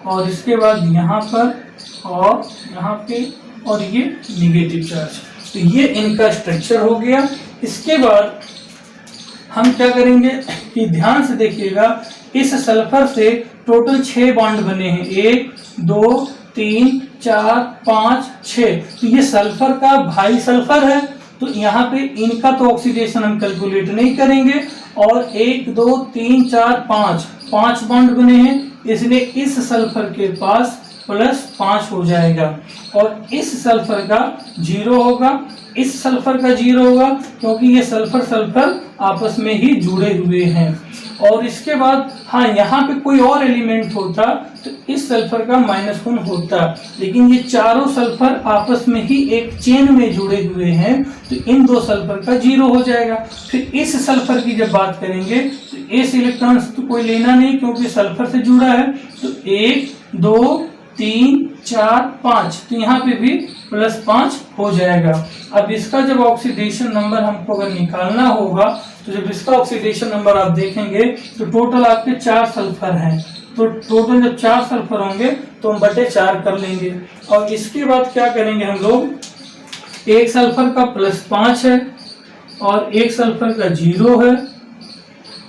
और इसके बाद यहाँ पर और यहाँ पे और ये निगेटिव चार्ज, तो ये इनका स्ट्रक्चर हो गया। इसके बाद हम क्या करेंगे कि ध्यान से देखिएगा, इस सल्फर से टोटल 6 बॉन्ड बने हैं, 1 2 3 4 5 6, तो ये सल्फर का भाई सल्फर है, तो यहाँ पे इनका तो ऑक्सीडेशन हम कैलकुलेट नहीं करेंगे। और 1 2 3 4 5 बॉन्ड बने हैं, इसलिए इस सल्फर के पास +5 हो जाएगा। और इस सल्फर का 0 होगा, इस सल्फर का 0 होगा, क्योंकि ये सल्फर सल्फर आपस में ही जुड़े हुए हैं। और इसके बाद हाँ, यहाँ पे कोई और एलिमेंट होता तो इस सल्फर का -1 होता, लेकिन ये चारों सल्फर आपस में ही एक चेन में जुड़े हुए हैं, तो इन 2 सल्फर का 0 हो जाएगा। फिर इस सल्फर की जब बात करेंगे तो इस इलेक्ट्रॉन्स तो कोई लेना नहीं, क्योंकि सल्फर से जुड़ा है, तो 1 2 3 4 5, तो यहाँ पे भी +5 हो जाएगा। अब इसका जब ऑक्सीडेशन नंबर हमको अगर निकालना होगा, तो जब इसका ऑक्सीडेशन नंबर आप देखेंगे तो टोटल आपके 4 सल्फर हैं, तो टोटल जब 4 सल्फर होंगे तो हम बटे 4 कर लेंगे। और इसके बाद क्या करेंगे हम लोग, एक सल्फर का +5 है और एक सल्फर का 0 है,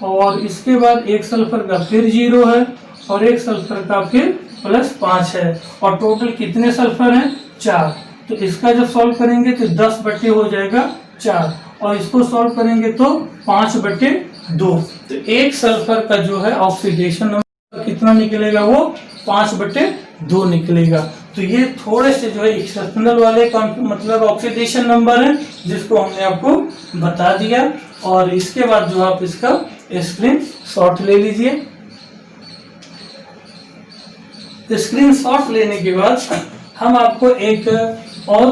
और इसके बाद एक सल्फर का फिर 0 है और एक सल्फर का फिर +5 है, और टोटल कितने सल्फर हैं, 4। तो इसका जब सॉल्व करेंगे तो 10 बटे हो जाएगा 4, और इसको सॉल्व करेंगे तो 5 बटे 2। तो एक सल्फर का जो है ऑक्सीडेशन नंबर कितना निकलेगा, वो 5 बटे 2 निकलेगा। तो ये थोड़े से जो है एक्सेप्शनल वाले मतलब ऑक्सीडेशन नंबर है, जिसको हमने आपको बता दिया। और इसके बाद जो आप इसका स्क्रीन शॉट ले लीजिए। स्क्रीनशॉट लेने के बाद हम आपको एक और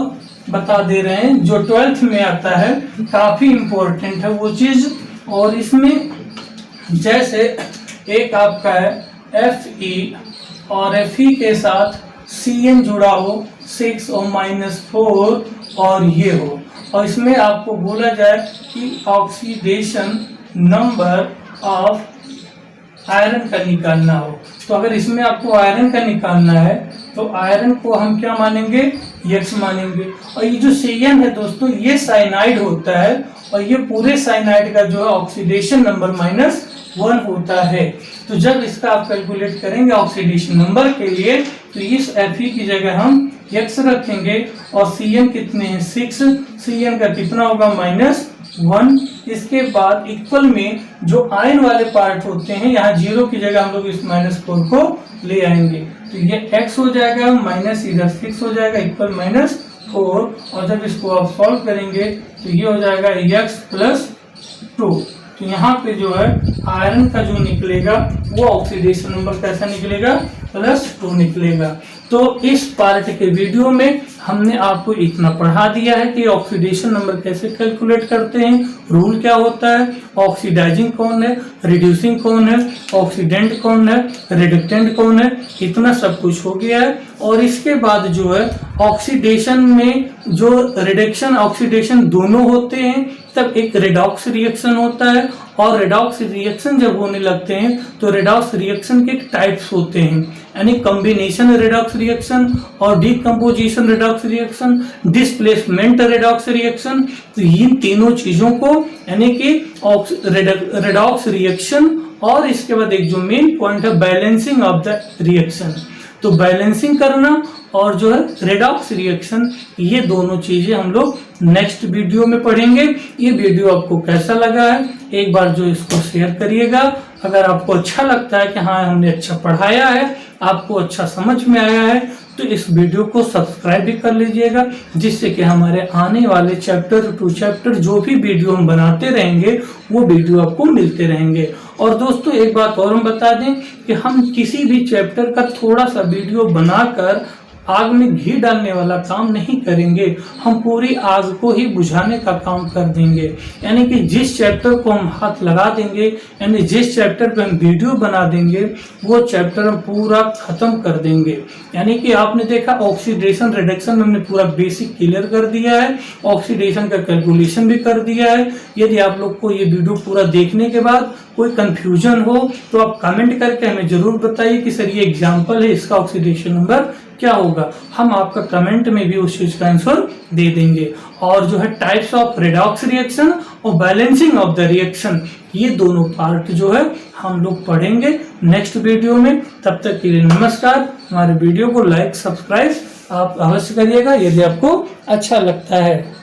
बता दे रहे हैं, जो 12th में आता है, काफी इंपॉर्टेंट है वो चीज। और इसमें जैसे एक आपका है Fe, और Fe के साथ Cn जुड़ा हो 6 और -4 और ये हो, और इसमें आपको बोला जाए कि ऑक्सीडेशन नंबर ऑफ आयरन का निकालना हो। तो अगर इसमें आपको आयरन का निकालना है तो आयरन को हम क्या मानेंगे, X मानेंगे। और ये जो Cn है दोस्तों, ये साइनाइड होता है, और ये पूरे साइनाइड का जो है ऑक्सीडेशन नंबर -1 होता है। तो जब इसका आप कैलकुलेट करेंगे ऑक्सीडेशन नंबर के लिए, तो इस Fe की जगह हम X रखेंगे, और Cn कितने हैं, 6, Cn का कितना होगा, -1। इसके बाद इक्वल में जो आयन वाले पार्ट होते हैं, यहाँ 0 की जगह हम लोग इस -4 को ले आएंगे, तो ये x हो जाएगा, माइनस इधर 6 हो जाएगा, इक्वल -4। और जब इसको आप सॉल्व करेंगे तो ये हो जाएगा x + 2। तो यहाँ पे जो है आयरन का जो निकलेगा वो ऑक्सीडेशन नंबर कैसा निकलेगा, +2 निकलेगा। तो इस पार्ट के वीडियो में हमने आपको इतना पढ़ा दिया है कि ऑक्सीडेशन नंबर कैसे कैलकुलेट करते हैं, रूल क्या होता है, ऑक्सीडाइजिंग कौन है, रिड्यूसिंग कौन है, ऑक्सीडेंट कौन है, रिडक्टेंट कौन है, इतना सब कुछ हो गया है। और इसके बाद जो है ऑक्सीडेशन में जो रिडक्शन ऑक्सीडेशन दोनों होते हैं, तब एक रेडॉक्स रिएक्शन होता है, और रेडॉक्स रिएक्शन जब होने लगते हैं तो रेडॉक्स रिएक्शन के टाइप्स होते हैं, यानी कॉम्बिनेशन रेडॉक्स रिएक्शन और decomposition redox reaction, displacement redox reaction. तो इन तीनों चीजों को यानी कि रेडॉक्स रिएक्शन, और इसके बाद एक जो मेन पॉइंट है बैलेंसिंग ऑफ द रिएक्शन। तो बैलेंसिंग करना और जो है रेडॉक्स रिएक्शन, ये दोनों चीजें हम लोग नेक्स्ट वीडियो में पढ़ेंगे। ये वीडियो आपको कैसा लगा है, एक बार जो इसको शेयर करिएगा। अगर आपको अच्छा लगता है कि हाँ हमने अच्छा पढ़ाया है, आपको अच्छा समझ में आया है, तो इस वीडियो को सब्सक्राइब भी कर लीजिएगा, जिससे कि हमारे आने वाले चैप्टर टू चैप्टर जो भी वीडियो हम बनाते रहेंगे वो वीडियो आपको मिलते रहेंगे। और दोस्तों एक बात और हम बता दें कि हम किसी भी चैप्टर का थोड़ा सा वीडियो बनाकर आग में घी डालने वाला काम नहीं करेंगे, हम पूरी आग को ही बुझाने का काम कर देंगे। यानी कि जिस चैप्टर को हम हाथ लगा देंगे, यानी जिस चैप्टर पे हम वीडियो बना देंगे, वो चैप्टर हम पूरा खत्म कर देंगे। यानी कि आपने देखा ऑक्सीडेशन रिडक्शन हमने पूरा बेसिक क्लियर कर दिया है, ऑक्सीडेशन का कैलकुलेशन भी कर दिया है। यदि आप लोग को ये वीडियो पूरा देखने के बाद कोई कंफ्यूजन हो तो आप कमेंट करके हमें जरूर बताइए कि सर ये एग्जाम्पल है, इसका ऑक्सीडेशन नंबर क्या होगा। हम आपका कमेंट में भी उस चीज का आंसर दे देंगे। और जो है टाइप्स ऑफ रेडॉक्स रिएक्शन और बैलेंसिंग ऑफ द रिएक्शन, ये दोनों पार्ट जो है हम लोग पढ़ेंगे नेक्स्ट वीडियो में। तब तक के लिए नमस्कार। हमारे वीडियो को लाइक सब्सक्राइब आप अवश्य करिएगा यदि आपको अच्छा लगता है।